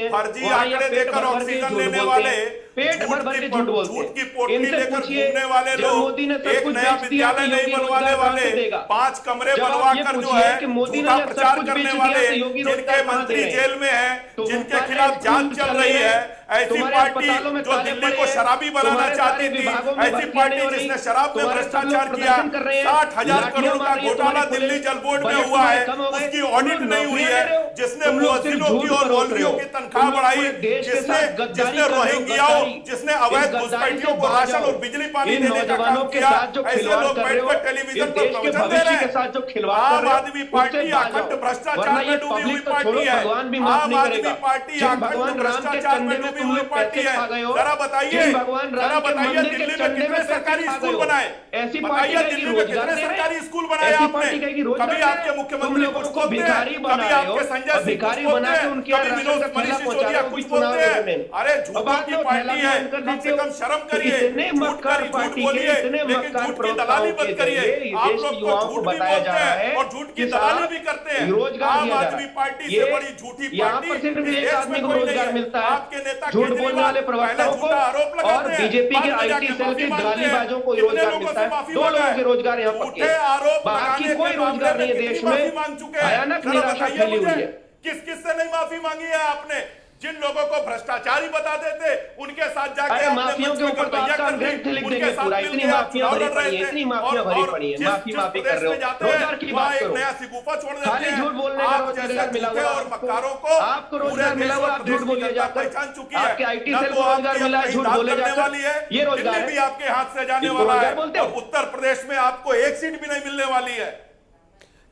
[SPEAKER 4] फर्जी आंकड़े देकर ऑक्सीजन लेने वाले,
[SPEAKER 7] पेट भर भर के झूठ बोलते हैं।
[SPEAKER 4] झूठ की पोटली
[SPEAKER 7] इनसे
[SPEAKER 4] लेकर
[SPEAKER 7] पूछिए,
[SPEAKER 4] घूमने वाले
[SPEAKER 7] जब
[SPEAKER 4] लोग,
[SPEAKER 7] मोदी ने सब
[SPEAKER 4] एक
[SPEAKER 7] कुछ
[SPEAKER 4] नया
[SPEAKER 7] बेच दिया
[SPEAKER 4] विद्यालय
[SPEAKER 7] तो
[SPEAKER 4] नहीं
[SPEAKER 7] योगी
[SPEAKER 4] बनवाने
[SPEAKER 7] रोजगार
[SPEAKER 4] वाले,
[SPEAKER 7] कहां से देगा?
[SPEAKER 4] 5 कमरे
[SPEAKER 7] जब आप
[SPEAKER 4] बनवा
[SPEAKER 7] ये
[SPEAKER 4] कर जो
[SPEAKER 7] पूछिए
[SPEAKER 4] है
[SPEAKER 7] कि मोदी ने
[SPEAKER 4] झूठा
[SPEAKER 7] जब सब
[SPEAKER 4] प्रचार
[SPEAKER 7] कुछ
[SPEAKER 4] करने
[SPEAKER 7] बेच
[SPEAKER 4] वाले,
[SPEAKER 7] दिया तो योगी
[SPEAKER 4] जिनके
[SPEAKER 7] रोजगार कहां
[SPEAKER 4] मंत्री
[SPEAKER 7] दे रहे हैं?
[SPEAKER 4] जेल में है,
[SPEAKER 7] तो
[SPEAKER 4] जिनके
[SPEAKER 7] ऊपर
[SPEAKER 4] खिलाफ
[SPEAKER 7] स्कूल
[SPEAKER 4] जांच चल
[SPEAKER 7] चल
[SPEAKER 4] रही
[SPEAKER 7] रहे
[SPEAKER 4] है,
[SPEAKER 7] हैं,
[SPEAKER 4] ऐसी
[SPEAKER 7] तुम्हारे
[SPEAKER 4] पार्टी
[SPEAKER 7] अस्पतालों में
[SPEAKER 4] जो
[SPEAKER 7] ताले
[SPEAKER 4] दिल्ली
[SPEAKER 7] पड़े
[SPEAKER 4] को
[SPEAKER 7] हैं,
[SPEAKER 4] शराबी बनाना
[SPEAKER 7] तुम्हारे
[SPEAKER 4] चाहती
[SPEAKER 7] सारे
[SPEAKER 4] थी,
[SPEAKER 7] विभागों में
[SPEAKER 4] ऐसी
[SPEAKER 7] भर्तियां
[SPEAKER 4] पार्टी
[SPEAKER 7] नहीं हो रही,
[SPEAKER 4] जिसने शराब में
[SPEAKER 7] तुम्हारे सब लोग
[SPEAKER 4] भ्रष्टाचार किया,
[SPEAKER 7] प्रदर्शन कर रहे हैं,
[SPEAKER 4] 60,000
[SPEAKER 7] लाठियां
[SPEAKER 4] करोड़ का
[SPEAKER 7] मार रही है
[SPEAKER 4] घोटाला
[SPEAKER 7] तुम्हारी
[SPEAKER 4] दिल्ली
[SPEAKER 7] पुलिस,
[SPEAKER 4] जल बोर्ड में
[SPEAKER 7] बजट
[SPEAKER 4] हुआ है,
[SPEAKER 7] कम हो गए,
[SPEAKER 4] उसकी
[SPEAKER 7] तुम
[SPEAKER 4] ऑडिट
[SPEAKER 7] लोग
[SPEAKER 4] नहीं हुई
[SPEAKER 7] नौकरियां
[SPEAKER 4] है,
[SPEAKER 7] दे रहे हो,
[SPEAKER 4] जिसने
[SPEAKER 7] तुम लोग सिर्फ
[SPEAKER 4] मुअज्जिनों की
[SPEAKER 7] झूठ
[SPEAKER 4] और
[SPEAKER 7] पर रोक रहे
[SPEAKER 4] मौलवियों
[SPEAKER 7] हो,
[SPEAKER 4] की
[SPEAKER 7] तुम
[SPEAKER 4] तनख्वाह
[SPEAKER 7] लोग
[SPEAKER 4] बढ़ाई,
[SPEAKER 7] पूरे देश के साथ गद्दारी
[SPEAKER 4] जिसने
[SPEAKER 7] कर रहे हो,
[SPEAKER 4] रोहिंग्याओं,
[SPEAKER 7] गद्दारी।
[SPEAKER 4] जिसने
[SPEAKER 7] इस
[SPEAKER 4] अवैध
[SPEAKER 7] गद्दारी
[SPEAKER 4] घुसपैठियों
[SPEAKER 7] से
[SPEAKER 4] को
[SPEAKER 7] बाहर
[SPEAKER 4] राशन
[SPEAKER 7] जाओ।
[SPEAKER 4] और बिजली पानी
[SPEAKER 7] इन
[SPEAKER 4] देने का काम
[SPEAKER 7] नौजवानों के
[SPEAKER 4] किया,
[SPEAKER 7] साथ जो
[SPEAKER 4] ऐसे
[SPEAKER 7] खिलवाड़
[SPEAKER 4] लोग
[SPEAKER 7] कर रहे हो,
[SPEAKER 4] बैठकर टेलीविजन
[SPEAKER 7] इस
[SPEAKER 4] पर
[SPEAKER 7] देश के
[SPEAKER 4] प्रवचन दे
[SPEAKER 7] भविष्य
[SPEAKER 4] रहे
[SPEAKER 7] के
[SPEAKER 4] हैं।
[SPEAKER 7] साथ जो खिलवाड़ कर
[SPEAKER 4] आम
[SPEAKER 7] रहे हो,
[SPEAKER 4] आदमी पार्टी
[SPEAKER 7] उससे बाहर
[SPEAKER 4] अखंड
[SPEAKER 7] जाओ।
[SPEAKER 4] भ्रष्टाचार
[SPEAKER 7] वरना
[SPEAKER 4] में
[SPEAKER 7] ये
[SPEAKER 4] डूबी हुई
[SPEAKER 7] पब्लिक तो
[SPEAKER 4] पार्टी
[SPEAKER 7] छोड़ो,
[SPEAKER 4] है।
[SPEAKER 7] भगवान भी माफ
[SPEAKER 4] आम
[SPEAKER 7] नहीं
[SPEAKER 4] आदमी
[SPEAKER 7] करेगा।
[SPEAKER 4] पार्टी
[SPEAKER 7] जिन
[SPEAKER 4] अखंड
[SPEAKER 7] भगवान राम के
[SPEAKER 4] भ्रष्टाचार में
[SPEAKER 7] चंदे में
[SPEAKER 4] डूबी
[SPEAKER 7] तुम
[SPEAKER 4] हुई
[SPEAKER 7] लोग
[SPEAKER 4] पार्टी
[SPEAKER 7] पैसे
[SPEAKER 4] है।
[SPEAKER 7] खा गए हो,
[SPEAKER 4] जरा बताइए,
[SPEAKER 7] जिन भगवान
[SPEAKER 4] जरा
[SPEAKER 7] राम के
[SPEAKER 4] बताइए
[SPEAKER 7] मंदिर के
[SPEAKER 4] दिल्ली में
[SPEAKER 7] चंदे
[SPEAKER 4] कितने
[SPEAKER 7] में
[SPEAKER 4] सरकारी
[SPEAKER 7] पैसे खा
[SPEAKER 4] स्कूल
[SPEAKER 7] गए हो।
[SPEAKER 4] बनाए?
[SPEAKER 7] ऐसी पार्टी
[SPEAKER 4] बताइए
[SPEAKER 7] कहेगी
[SPEAKER 4] दिल्ली में
[SPEAKER 7] रोजगार
[SPEAKER 4] कितने
[SPEAKER 7] दे रहे
[SPEAKER 4] सरकारी
[SPEAKER 7] हैं,
[SPEAKER 4] स्कूल बनाए
[SPEAKER 7] ऐसी
[SPEAKER 4] आपने?
[SPEAKER 7] पार्टी कहेगी रोजगार
[SPEAKER 4] कभी
[SPEAKER 7] दे रहे
[SPEAKER 4] आपके
[SPEAKER 7] हैं,
[SPEAKER 4] मुख्यमंत्री
[SPEAKER 7] तुम
[SPEAKER 4] कुछ
[SPEAKER 7] लोगों को
[SPEAKER 4] बोलते हैं,
[SPEAKER 7] भिखारी बना
[SPEAKER 4] कभी
[SPEAKER 7] रहे हो,
[SPEAKER 4] आपके संजय
[SPEAKER 7] और
[SPEAKER 4] सिंह कुछ
[SPEAKER 7] भिखारी
[SPEAKER 4] बोलते
[SPEAKER 7] बना के
[SPEAKER 4] हैं,
[SPEAKER 7] उनके
[SPEAKER 4] कभी
[SPEAKER 7] यहाँ
[SPEAKER 4] विनोद
[SPEAKER 7] राशन का
[SPEAKER 4] मनीष
[SPEAKER 7] थैला पहुंचा
[SPEAKER 4] सिसोदिया
[SPEAKER 7] रहे हो,
[SPEAKER 4] कुछ
[SPEAKER 7] भी चुनाव
[SPEAKER 4] बोलते हैं।
[SPEAKER 7] में।
[SPEAKER 4] अरे
[SPEAKER 7] अब
[SPEAKER 4] झूठों
[SPEAKER 7] आप
[SPEAKER 4] की
[SPEAKER 7] लोग
[SPEAKER 4] पार्टी
[SPEAKER 7] थैला
[SPEAKER 4] है,
[SPEAKER 7] बंद कर
[SPEAKER 4] कम
[SPEAKER 7] देते
[SPEAKER 4] से
[SPEAKER 7] हो।
[SPEAKER 4] कम शर्म
[SPEAKER 7] तो
[SPEAKER 4] करिए,
[SPEAKER 7] इतने
[SPEAKER 4] झूठ
[SPEAKER 7] मक्कार
[SPEAKER 4] झूठ
[SPEAKER 7] पार्टी के,
[SPEAKER 4] बोलिए,
[SPEAKER 7] इतने
[SPEAKER 4] लेकिन
[SPEAKER 7] मक्कार
[SPEAKER 4] झूठ की
[SPEAKER 7] प्रवक्ताओं
[SPEAKER 4] दलाली
[SPEAKER 7] के
[SPEAKER 4] मत करिए।
[SPEAKER 7] जरिए
[SPEAKER 4] आप
[SPEAKER 7] देश
[SPEAKER 4] लोग
[SPEAKER 7] के
[SPEAKER 4] तो
[SPEAKER 7] युवाओं
[SPEAKER 4] झूठ
[SPEAKER 7] को
[SPEAKER 4] भी
[SPEAKER 7] बताया
[SPEAKER 4] बोलते
[SPEAKER 7] जा रहा
[SPEAKER 4] हैं
[SPEAKER 7] है
[SPEAKER 4] और झूठ की
[SPEAKER 7] कि
[SPEAKER 4] दलाली
[SPEAKER 7] साहब
[SPEAKER 4] भी करते हैं।
[SPEAKER 7] रोजगार
[SPEAKER 4] आम
[SPEAKER 7] दिया जा
[SPEAKER 4] आदमी
[SPEAKER 7] रहा
[SPEAKER 4] पार्टी
[SPEAKER 7] है।
[SPEAKER 4] से
[SPEAKER 7] ये
[SPEAKER 4] बड़ी झूठी
[SPEAKER 7] यहाँ
[SPEAKER 4] पार्टी
[SPEAKER 7] पर सिर्फ
[SPEAKER 4] इस
[SPEAKER 7] एक
[SPEAKER 4] देश
[SPEAKER 7] आदमी
[SPEAKER 4] में
[SPEAKER 7] को
[SPEAKER 4] कोई नहीं
[SPEAKER 7] रोजगार
[SPEAKER 4] है।
[SPEAKER 7] मिलता है,
[SPEAKER 4] आपके नेता
[SPEAKER 7] झूठ बोलने
[SPEAKER 4] केजरीवाल
[SPEAKER 7] वाले
[SPEAKER 4] पहले
[SPEAKER 7] प्रवक्ताओं को,
[SPEAKER 4] झूठा आरोप
[SPEAKER 7] और
[SPEAKER 4] लगाते हैं,
[SPEAKER 7] बीजेपी
[SPEAKER 4] बाद
[SPEAKER 7] के
[SPEAKER 4] में
[SPEAKER 7] आईटी
[SPEAKER 4] जाके
[SPEAKER 7] सेल
[SPEAKER 4] माफी
[SPEAKER 7] के
[SPEAKER 4] मांगते हैं।
[SPEAKER 7] गालीबाजों को
[SPEAKER 4] कितने
[SPEAKER 7] रोजगार
[SPEAKER 4] लोगों
[SPEAKER 7] मिलता
[SPEAKER 4] से
[SPEAKER 7] है।
[SPEAKER 4] माफी
[SPEAKER 7] 2
[SPEAKER 4] मांगा
[SPEAKER 7] लोगों
[SPEAKER 4] है?
[SPEAKER 7] के रोजगार यहाँ
[SPEAKER 4] झूठे
[SPEAKER 7] पक्के,
[SPEAKER 4] आरोप
[SPEAKER 7] बाकी
[SPEAKER 4] लगाने
[SPEAKER 7] कोई
[SPEAKER 4] के मामले
[SPEAKER 7] रोजगार
[SPEAKER 4] में
[SPEAKER 7] नहीं है
[SPEAKER 4] कितनी
[SPEAKER 7] देश
[SPEAKER 4] माफी
[SPEAKER 7] में।
[SPEAKER 4] मांग चुके हैं?
[SPEAKER 7] भयानक
[SPEAKER 4] जरा
[SPEAKER 7] निराशा
[SPEAKER 4] बताइए
[SPEAKER 7] फैली
[SPEAKER 4] मुझे,
[SPEAKER 7] हुई है।
[SPEAKER 4] किस किस से नहीं माफी मांगी है आपने? जिन लोगों को भ्रष्टाचारी बता देते उनके साथ जाके
[SPEAKER 7] अरे
[SPEAKER 4] आपने
[SPEAKER 7] माफियों
[SPEAKER 4] मंच
[SPEAKER 7] के
[SPEAKER 4] पे
[SPEAKER 7] ऊपर तो
[SPEAKER 4] गठबैया
[SPEAKER 7] आपका
[SPEAKER 4] कर दी,
[SPEAKER 7] ग्रंथ लिख
[SPEAKER 4] उनके
[SPEAKER 7] देंगे
[SPEAKER 4] साथ
[SPEAKER 7] पूरा,
[SPEAKER 4] मिल
[SPEAKER 7] इतनी
[SPEAKER 4] के आप
[SPEAKER 7] माफियां
[SPEAKER 4] चुनाव
[SPEAKER 7] भरी
[SPEAKER 4] लड़ रहे
[SPEAKER 7] पड़ी है,
[SPEAKER 4] थे।
[SPEAKER 7] इतनी माफियां भरी
[SPEAKER 4] और
[SPEAKER 7] पड़ी है,
[SPEAKER 4] जिस
[SPEAKER 7] माफी माफी कर
[SPEAKER 4] प्रदेश
[SPEAKER 7] रहे
[SPEAKER 4] में
[SPEAKER 7] हो।
[SPEAKER 4] जाते हैं
[SPEAKER 7] रोजगार की
[SPEAKER 4] वहाँ
[SPEAKER 7] बात
[SPEAKER 4] एक
[SPEAKER 7] करो।
[SPEAKER 4] नया सिगुफा छोड़ देते
[SPEAKER 7] खाली
[SPEAKER 4] हैं।
[SPEAKER 7] झूठ बोलने का
[SPEAKER 4] आप
[SPEAKER 7] रोजगार
[SPEAKER 4] जैसे
[SPEAKER 7] मिला
[SPEAKER 4] झूठे
[SPEAKER 7] हुआ
[SPEAKER 4] और
[SPEAKER 7] आपको।
[SPEAKER 4] मक्कारों को
[SPEAKER 7] आपको रोजगार
[SPEAKER 4] पूरे
[SPEAKER 7] मिला
[SPEAKER 4] देश
[SPEAKER 7] हुआ,
[SPEAKER 4] और
[SPEAKER 7] आप
[SPEAKER 4] प्रदेश
[SPEAKER 7] झूठ
[SPEAKER 4] की
[SPEAKER 7] बोलिए
[SPEAKER 4] जनता
[SPEAKER 7] जाकर।
[SPEAKER 4] पहचान चुकी है।
[SPEAKER 7] आपके आईटी
[SPEAKER 4] न
[SPEAKER 7] सेल
[SPEAKER 4] तो
[SPEAKER 7] को रोजगार
[SPEAKER 4] आपकी
[SPEAKER 7] मिला है,
[SPEAKER 4] अपनी
[SPEAKER 7] झूठ
[SPEAKER 4] दाद
[SPEAKER 7] बोले
[SPEAKER 4] करने
[SPEAKER 7] जाकर।
[SPEAKER 4] वाली है,
[SPEAKER 7] ये रोजगार
[SPEAKER 4] दिल्ली
[SPEAKER 7] है।
[SPEAKER 4] भी आपके हाथ से जाने
[SPEAKER 7] इसको
[SPEAKER 4] वाला
[SPEAKER 7] रोजगार
[SPEAKER 4] है
[SPEAKER 7] बोलते हो?
[SPEAKER 4] और उत्तर प्रदेश में आपको एक सीट भी नहीं मिलने वाली है।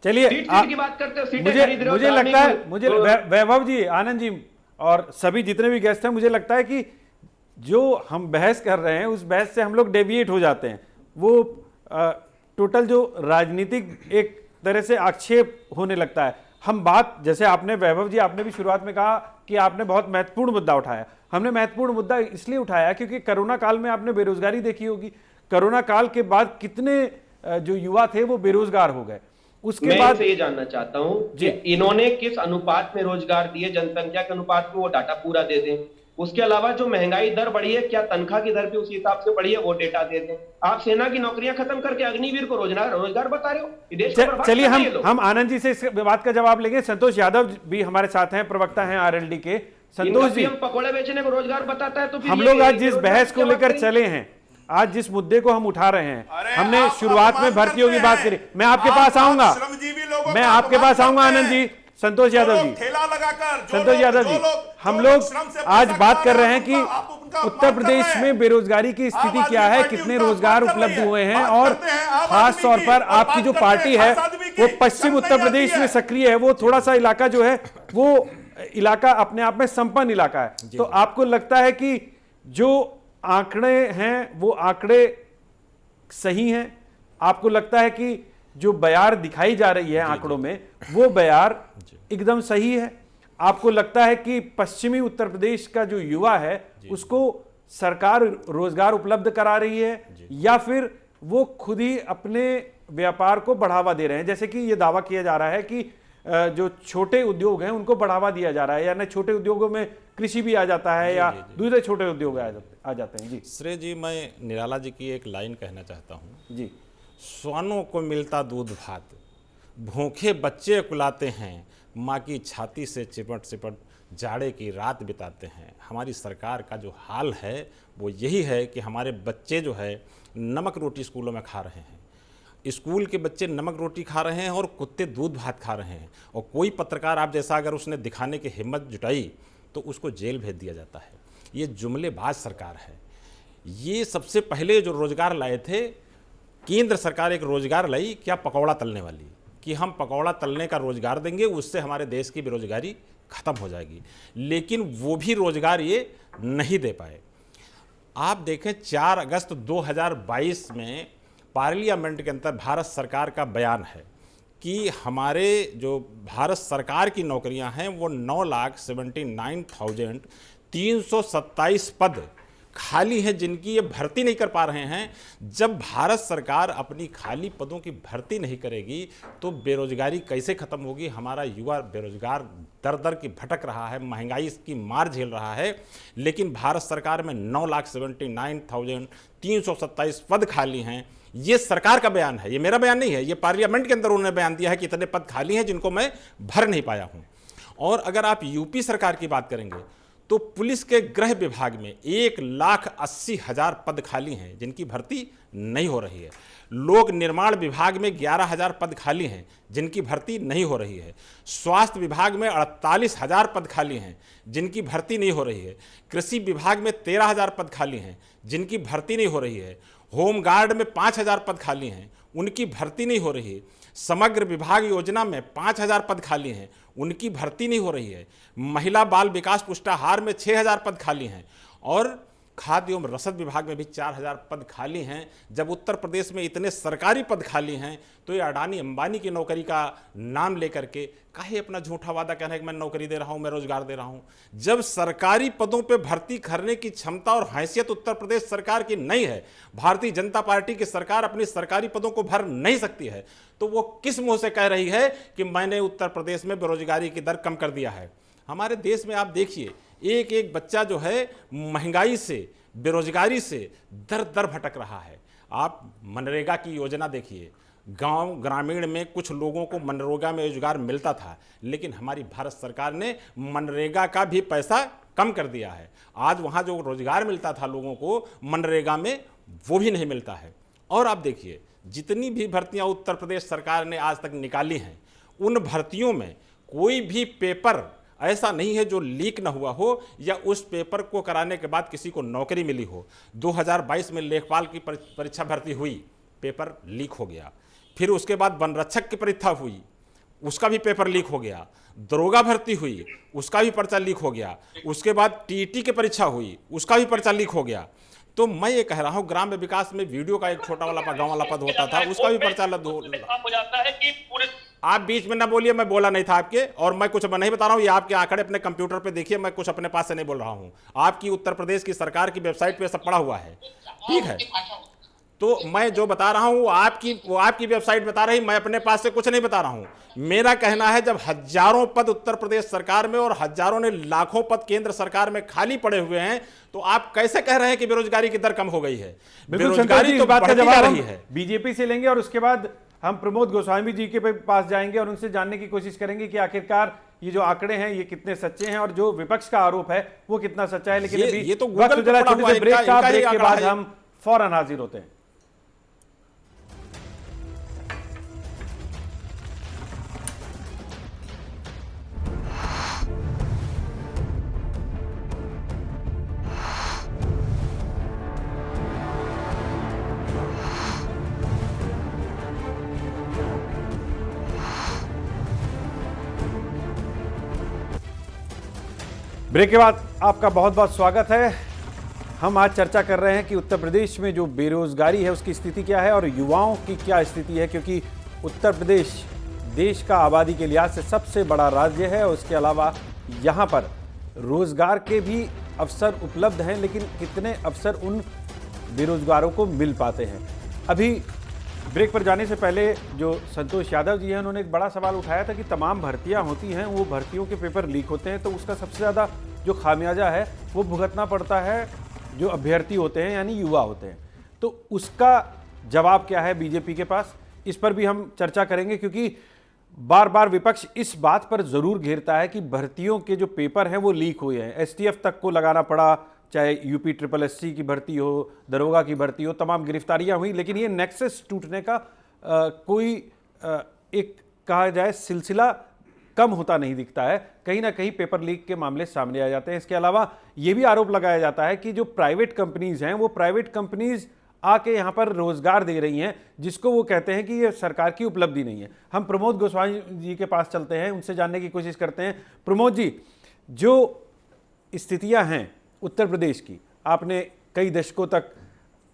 [SPEAKER 1] चलिए
[SPEAKER 7] सीट की बात करते हो, सीटें
[SPEAKER 1] मुझे
[SPEAKER 7] खरीद रहे हो,
[SPEAKER 1] मुझे लगता है, मुझे
[SPEAKER 7] तो-
[SPEAKER 1] वैभव जी, आनंद जी और सभी जितने भी गेस्ट हैं, मुझे लगता है कि जो हम बहस कर रहे हैं उस बहस से हम लोग डेविएट हो जाते हैं। वो टोटल जो राजनीतिक एक तरह से आक्षेप होने लगता है। हम बात, जैसे आपने वैभव जी, आपने भी शुरुआत में कहा कि आपने बहुत महत्वपूर्ण मुद्दा उठाया। हमने महत्वपूर्ण मुद्दा इसलिए उठाया क्योंकि कोरोना काल में आपने बेरोजगारी देखी होगी। कोरोना काल के बाद कितने जो युवा थे वो बेरोजगार हो गए। उसके
[SPEAKER 7] मैं
[SPEAKER 1] बाद
[SPEAKER 7] इनसे ये जानना चाहता हूं कि इन्होंने किस अनुपात में रोजगार दिए, जनसंख्या के अनुपात में वो डाटा पूरा दे दें। उसके अलावा जो महंगाई दर बढ़ी है, क्या तनख्वाह की दर भी उसी हिसाब से बढ़ी है, वो डेटा दे दें। आप सेना की नौकरियां खत्म करके अग्निवीर को रोजगार बता रहे हो। ये देश को बर्बाद
[SPEAKER 1] चलिए
[SPEAKER 7] कर रहे हैं ये लोग।
[SPEAKER 1] हम आनंद जी से इस बात का जवाब लेंगे। संतोष यादव भी हमारे साथ हैं, प्रवक्ता हैं आरएलडी के। संतोष जी,
[SPEAKER 7] हम पकोड़े बेचने को रोजगार बताता है तो फिर
[SPEAKER 1] हम
[SPEAKER 7] ये
[SPEAKER 1] लोग आज जिस
[SPEAKER 7] रोजगार
[SPEAKER 1] बहस
[SPEAKER 7] की
[SPEAKER 1] को
[SPEAKER 7] बात
[SPEAKER 1] लेकर
[SPEAKER 7] करें।
[SPEAKER 1] चले हैं, आज जिस मुद्दे को हम उठा रहे हैं,
[SPEAKER 4] अरे
[SPEAKER 1] हमने
[SPEAKER 4] आप
[SPEAKER 1] शुरुआत में
[SPEAKER 4] अपमान
[SPEAKER 1] भर्तियों की
[SPEAKER 4] करते
[SPEAKER 1] बात
[SPEAKER 4] हैं।
[SPEAKER 1] करी। मैं आपके
[SPEAKER 4] आप
[SPEAKER 1] पास आऊंगा,
[SPEAKER 4] श्रमजीवी लोगों
[SPEAKER 1] मैं
[SPEAKER 4] का
[SPEAKER 1] आपके
[SPEAKER 4] अपमान
[SPEAKER 1] पास आऊंगा
[SPEAKER 4] करते
[SPEAKER 1] आनंद
[SPEAKER 4] हैं।
[SPEAKER 1] जी। संतोष यादव जी,
[SPEAKER 4] ठेला लगाकर
[SPEAKER 1] संतोष यादव जी, हम लोग आज बात कर रहे हैं कि उत्तर प्रदेश में बेरोजगारी की स्थिति क्या है, कितने रोजगार उपलब्ध हुए हैं, और खास तौर पर आपकी जो पार्टी है वो पश्चिम उत्तर प्रदेश में सक्रिय है। वो थोड़ा सा इलाका जो है वो इलाका अपने आप में संपन्न इलाका है। तो आपको लगता है कि जो आंकड़े हैं वो आंकड़े सही हैं? आपको लगता है कि जो बयार दिखाई जा रही है आंकड़ों में वो बयार एकदम सही है? आपको लगता है कि पश्चिमी उत्तर प्रदेश का जो युवा है उसको सरकार रोजगार उपलब्ध करा रही है, या फिर वो खुद ही अपने व्यापार को बढ़ावा दे रहे हैं? जैसे कि ये दावा किया जा रहा है कि जो छोटे उद्योग हैं उनको बढ़ावा दिया जा रहा है, यानी छोटे उद्योगों में कृषि भी आ जाता है या दूसरे छोटे उद्योग आ जाते हैं। जी
[SPEAKER 8] श्रेय जी, मैं निराला जी की एक लाइन कहना चाहता हूँ
[SPEAKER 1] जी।
[SPEAKER 8] स्वानों को मिलता दूध भात, भूखे बच्चे कुलाते हैं, माँ की छाती से चिपट चिपट जाड़े की रात बिताते हैं। हमारी सरकार का जो हाल है वो यही है कि हमारे बच्चे जो है नमक रोटी स्कूलों में खा रहे हैं, स्कूल के बच्चे नमक रोटी खा रहे हैं और कुत्ते दूध भात खा रहे हैं, और कोई पत्रकार आप जैसा अगर उसने दिखाने की हिम्मत जुटाई तो उसको जेल भेज दिया जाता है। ये जुमलेबाज सरकार है। ये सबसे पहले जो रोजगार लाए थे, केंद्र सरकार एक रोजगार लाई, क्या पकौड़ा तलने वाली, कि हम पकौड़ा तलने का रोजगार देंगे, उससे हमारे देश की बेरोजगारी खत्म हो जाएगी। लेकिन वो भी रोजगार ये नहीं दे पाए। आप देखें 4 अगस्त 2022 में पार्लियामेंट के अंदर भारत सरकार का बयान है कि हमारे जो भारत सरकार की नौकरियां हैं वो 9,79,327 पद खाली हैं, जिनकी ये भर्ती नहीं कर पा रहे हैं। जब भारत सरकार अपनी खाली पदों की भर्ती नहीं करेगी तो बेरोजगारी कैसे खत्म होगी? हमारा युवा बेरोजगार दर दर की भटक रहा है, महंगाई इसकी मार झेल रहा है, लेकिन भारत सरकार में 9,79,327 पद खाली हैं। ये सरकार का बयान है, ये मेरा बयान नहीं है, ये पार्लियामेंट के अंदर उन्होंने बयान दिया है कि इतने पद खाली हैं जिनको मैं भर नहीं पाया हूं। और अगर आप यूपी सरकार की बात करेंगे तो पुलिस के गृह विभाग में 1,80,000 पद खाली हैं जिनकी भर्ती नहीं हो रही है। लोक निर्माण विभाग में 11,000 पद खाली हैं जिनकी भर्ती नहीं हो रही है। स्वास्थ्य विभाग में 48,000 पद खाली हैं जिनकी भर्ती नहीं हो रही है। कृषि विभाग में 13,000 पद खाली हैं जिनकी भर्ती नहीं हो रही है। होमगार्ड में 5,000 पद खाली हैं, उनकी भर्ती नहीं हो रही है। समग्र विभाग योजना में 5,000 पद खाली हैं, उनकी भर्ती नहीं हो रही है। महिला बाल विकास पुष्टाहार में 6,000 पद खाली हैं, और खाद्य एवं रसद विभाग में भी 4,000 पद खाली हैं। जब उत्तर प्रदेश में इतने सरकारी पद खाली हैं तो ये अडानी अंबानी की नौकरी का नाम लेकर के काहे अपना झूठा वादा कहना है कि मैं नौकरी दे रहा हूं, मैं रोजगार दे रहा हूं। जब सरकारी पदों पे भर्ती करने की क्षमता और हैसियत उत्तर प्रदेश सरकार की नहीं है, भारतीय जनता पार्टी की सरकार अपनी सरकारी पदों को भर नहीं सकती है, तो वो किस मुंह से कह रही है कि मैंने उत्तर प्रदेश में बेरोजगारी की दर कम कर दिया है? हमारे देश में आप देखिए एक एक बच्चा जो है महंगाई से, बेरोजगारी से दर दर भटक रहा है। आप मनरेगा की योजना देखिए, गांव ग्रामीण में कुछ लोगों को मनरेगा में रोजगार मिलता था, लेकिन हमारी भारत सरकार ने मनरेगा का भी पैसा कम कर दिया है। आज वहां जो रोजगार मिलता था लोगों को मनरेगा में, वो भी नहीं मिलता है। और आप देखिए जितनी भी भर्तियां उत्तर प्रदेश सरकार ने आज तक निकाली हैं, उन भर्तियों में कोई भी पेपर ऐसा नहीं है जो लीक ना हुआ हो या उस पेपर को कराने के बाद किसी को नौकरी मिली हो। 2022 में लेखपाल की परीक्षा भर्ती हुई, पेपर लीक हो गया। फिर उसके बाद वन रक्षक की परीक्षा हुई, उसका भी पेपर लीक हो गया। दरोगा भर्ती हुई, उसका भी पर्चा लीक हो गया। उसके बाद टीटी की परीक्षा हुई, उसका भी पर्चा लीक हो गया। तो मैं ये कह रहा हूं ग्राम्य विकास में वीडियो का एक छोटा वाला गांव वाला पद होता था, उसका भी पर्चा लद हो जाता है कि पूरे। आप बीच में ना बोलिए, मैं बोला नहीं था आपके, और मैं कुछ नहीं बता रहा हूं। ये आपके आंकड़े अपने कंप्यूटर पे देखिए, मैं कुछ अपने पास से नहीं बोल रहा हूं। आपकी उत्तर प्रदेश की सरकार की वेबसाइट पे सब पड़ा हुआ है, ठीक है? तो मैं जो बता रहा हूं वो आपकी वेबसाइट बता रही, मैं अपने पास से कुछ नहीं बता रहा हूं। मेरा कहना है जब हजारों पद उत्तर प्रदेश सरकार में और हजारों ने लाखों पद केंद्र सरकार में खाली पड़े हुए हैं, तो आप कैसे कह रहे हैं कि बेरोजगारी की दर कम हो गई है? बेरोजगारी तो
[SPEAKER 1] बात का जवाब
[SPEAKER 8] रही है।
[SPEAKER 1] बीजेपी से लेंगे और उसके बाद हम प्रमोद गोस्वामी जी के पास जाएंगे और उनसे जानने की कोशिश करेंगे कि आखिरकार ये जो आंकड़े हैं ये कितने सच्चे हैं और जो विपक्ष का आरोप है वो कितना सच्चा है। लेकिन अभी
[SPEAKER 8] ये तो
[SPEAKER 1] वक्त गुजरा, छोटे से ब्रेक का, ब्रेक के बाद हम फौरन हाजिर होते हैं। ब्रेक के बाद आपका बहुत बहुत स्वागत है। हम आज चर्चा कर रहे हैं कि उत्तर प्रदेश में जो बेरोजगारी है उसकी स्थिति क्या है और युवाओं की क्या स्थिति है, क्योंकि उत्तर प्रदेश देश का आबादी के लिहाज से सबसे बड़ा राज्य है और उसके अलावा यहाँ पर रोजगार के भी अवसर उपलब्ध हैं, लेकिन कितने अवसर उन बेरोजगारों को मिल पाते हैं। अभी ब्रेक पर जाने से पहले जो संतोष यादव जी हैं उन्होंने एक बड़ा सवाल उठाया था कि तमाम भर्तियां होती हैं, वो भर्तियों के पेपर लीक होते हैं, तो उसका सबसे ज़्यादा जो खामियाजा है वो भुगतना पड़ता है जो अभ्यर्थी होते हैं यानी युवा होते हैं। तो उसका जवाब क्या है बीजेपी के पास, इस पर भी हम चर्चा करेंगे, क्योंकि बार बार विपक्ष इस बात पर जरूर घेरता है कि भर्तियों के जो पेपर हैं वो लीक हुए हैं, एसटीएफ तक को लगाना पड़ा, चाहे यूपी SSSC की भर्ती हो, दरोगा की भर्ती हो, तमाम गिरफ्तारियां हुई, लेकिन ये नेक्सस टूटने का कोई एक कहा जाए सिलसिला कम होता नहीं दिखता है। कहीं ना कहीं पेपर लीक के मामले सामने आ जाते हैं। इसके अलावा ये भी आरोप लगाया जाता है कि जो प्राइवेट कंपनीज हैं वो प्राइवेट कंपनीज आके यहाँ पर रोजगार दे रही हैं, जिसको वो कहते हैं कि ये सरकार की उपलब्धि नहीं है। हम प्रमोद गोस्वामी जी के पास चलते हैं, उनसे जानने की कोशिश करते हैं। प्रमोद जी, जो स्थितियां हैं उत्तर प्रदेश की, आपने कई दशकों तक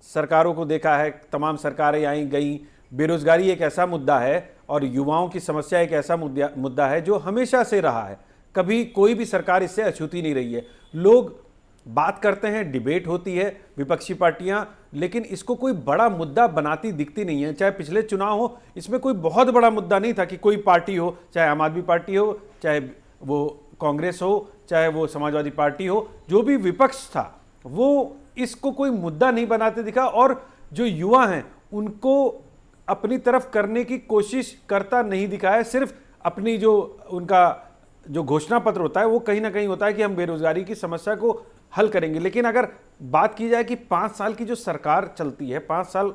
[SPEAKER 1] सरकारों को देखा है, तमाम सरकारें आई गई, बेरोजगारी एक ऐसा मुद्दा है और युवाओं की समस्या एक ऐसा मुद्दा है जो हमेशा से रहा है, कभी कोई भी सरकार इससे अछूती नहीं रही है। लोग बात करते हैं, डिबेट होती है, विपक्षी पार्टियां, लेकिन इसको कोई बड़ा मुद्दा बनाती दिखती नहीं है। चाहे पिछले चुनाव हो, इसमें कोई बहुत बड़ा मुद्दा नहीं था कि कोई पार्टी हो, चाहे आम आदमी पार्टी हो, चाहे वो कांग्रेस हो, चाहे वो समाजवादी पार्टी हो, जो भी विपक्ष था वो इसको कोई मुद्दा नहीं बनाते दिखा, और जो युवा हैं उनको अपनी तरफ करने की कोशिश करता नहीं दिखा है। सिर्फ अपनी जो उनका जो घोषणा पत्र होता है वो कहीं ना कहीं होता है कि हम बेरोजगारी की समस्या को हल करेंगे। लेकिन अगर बात की जाए कि 5 साल की जो सरकार चलती है, 5 साल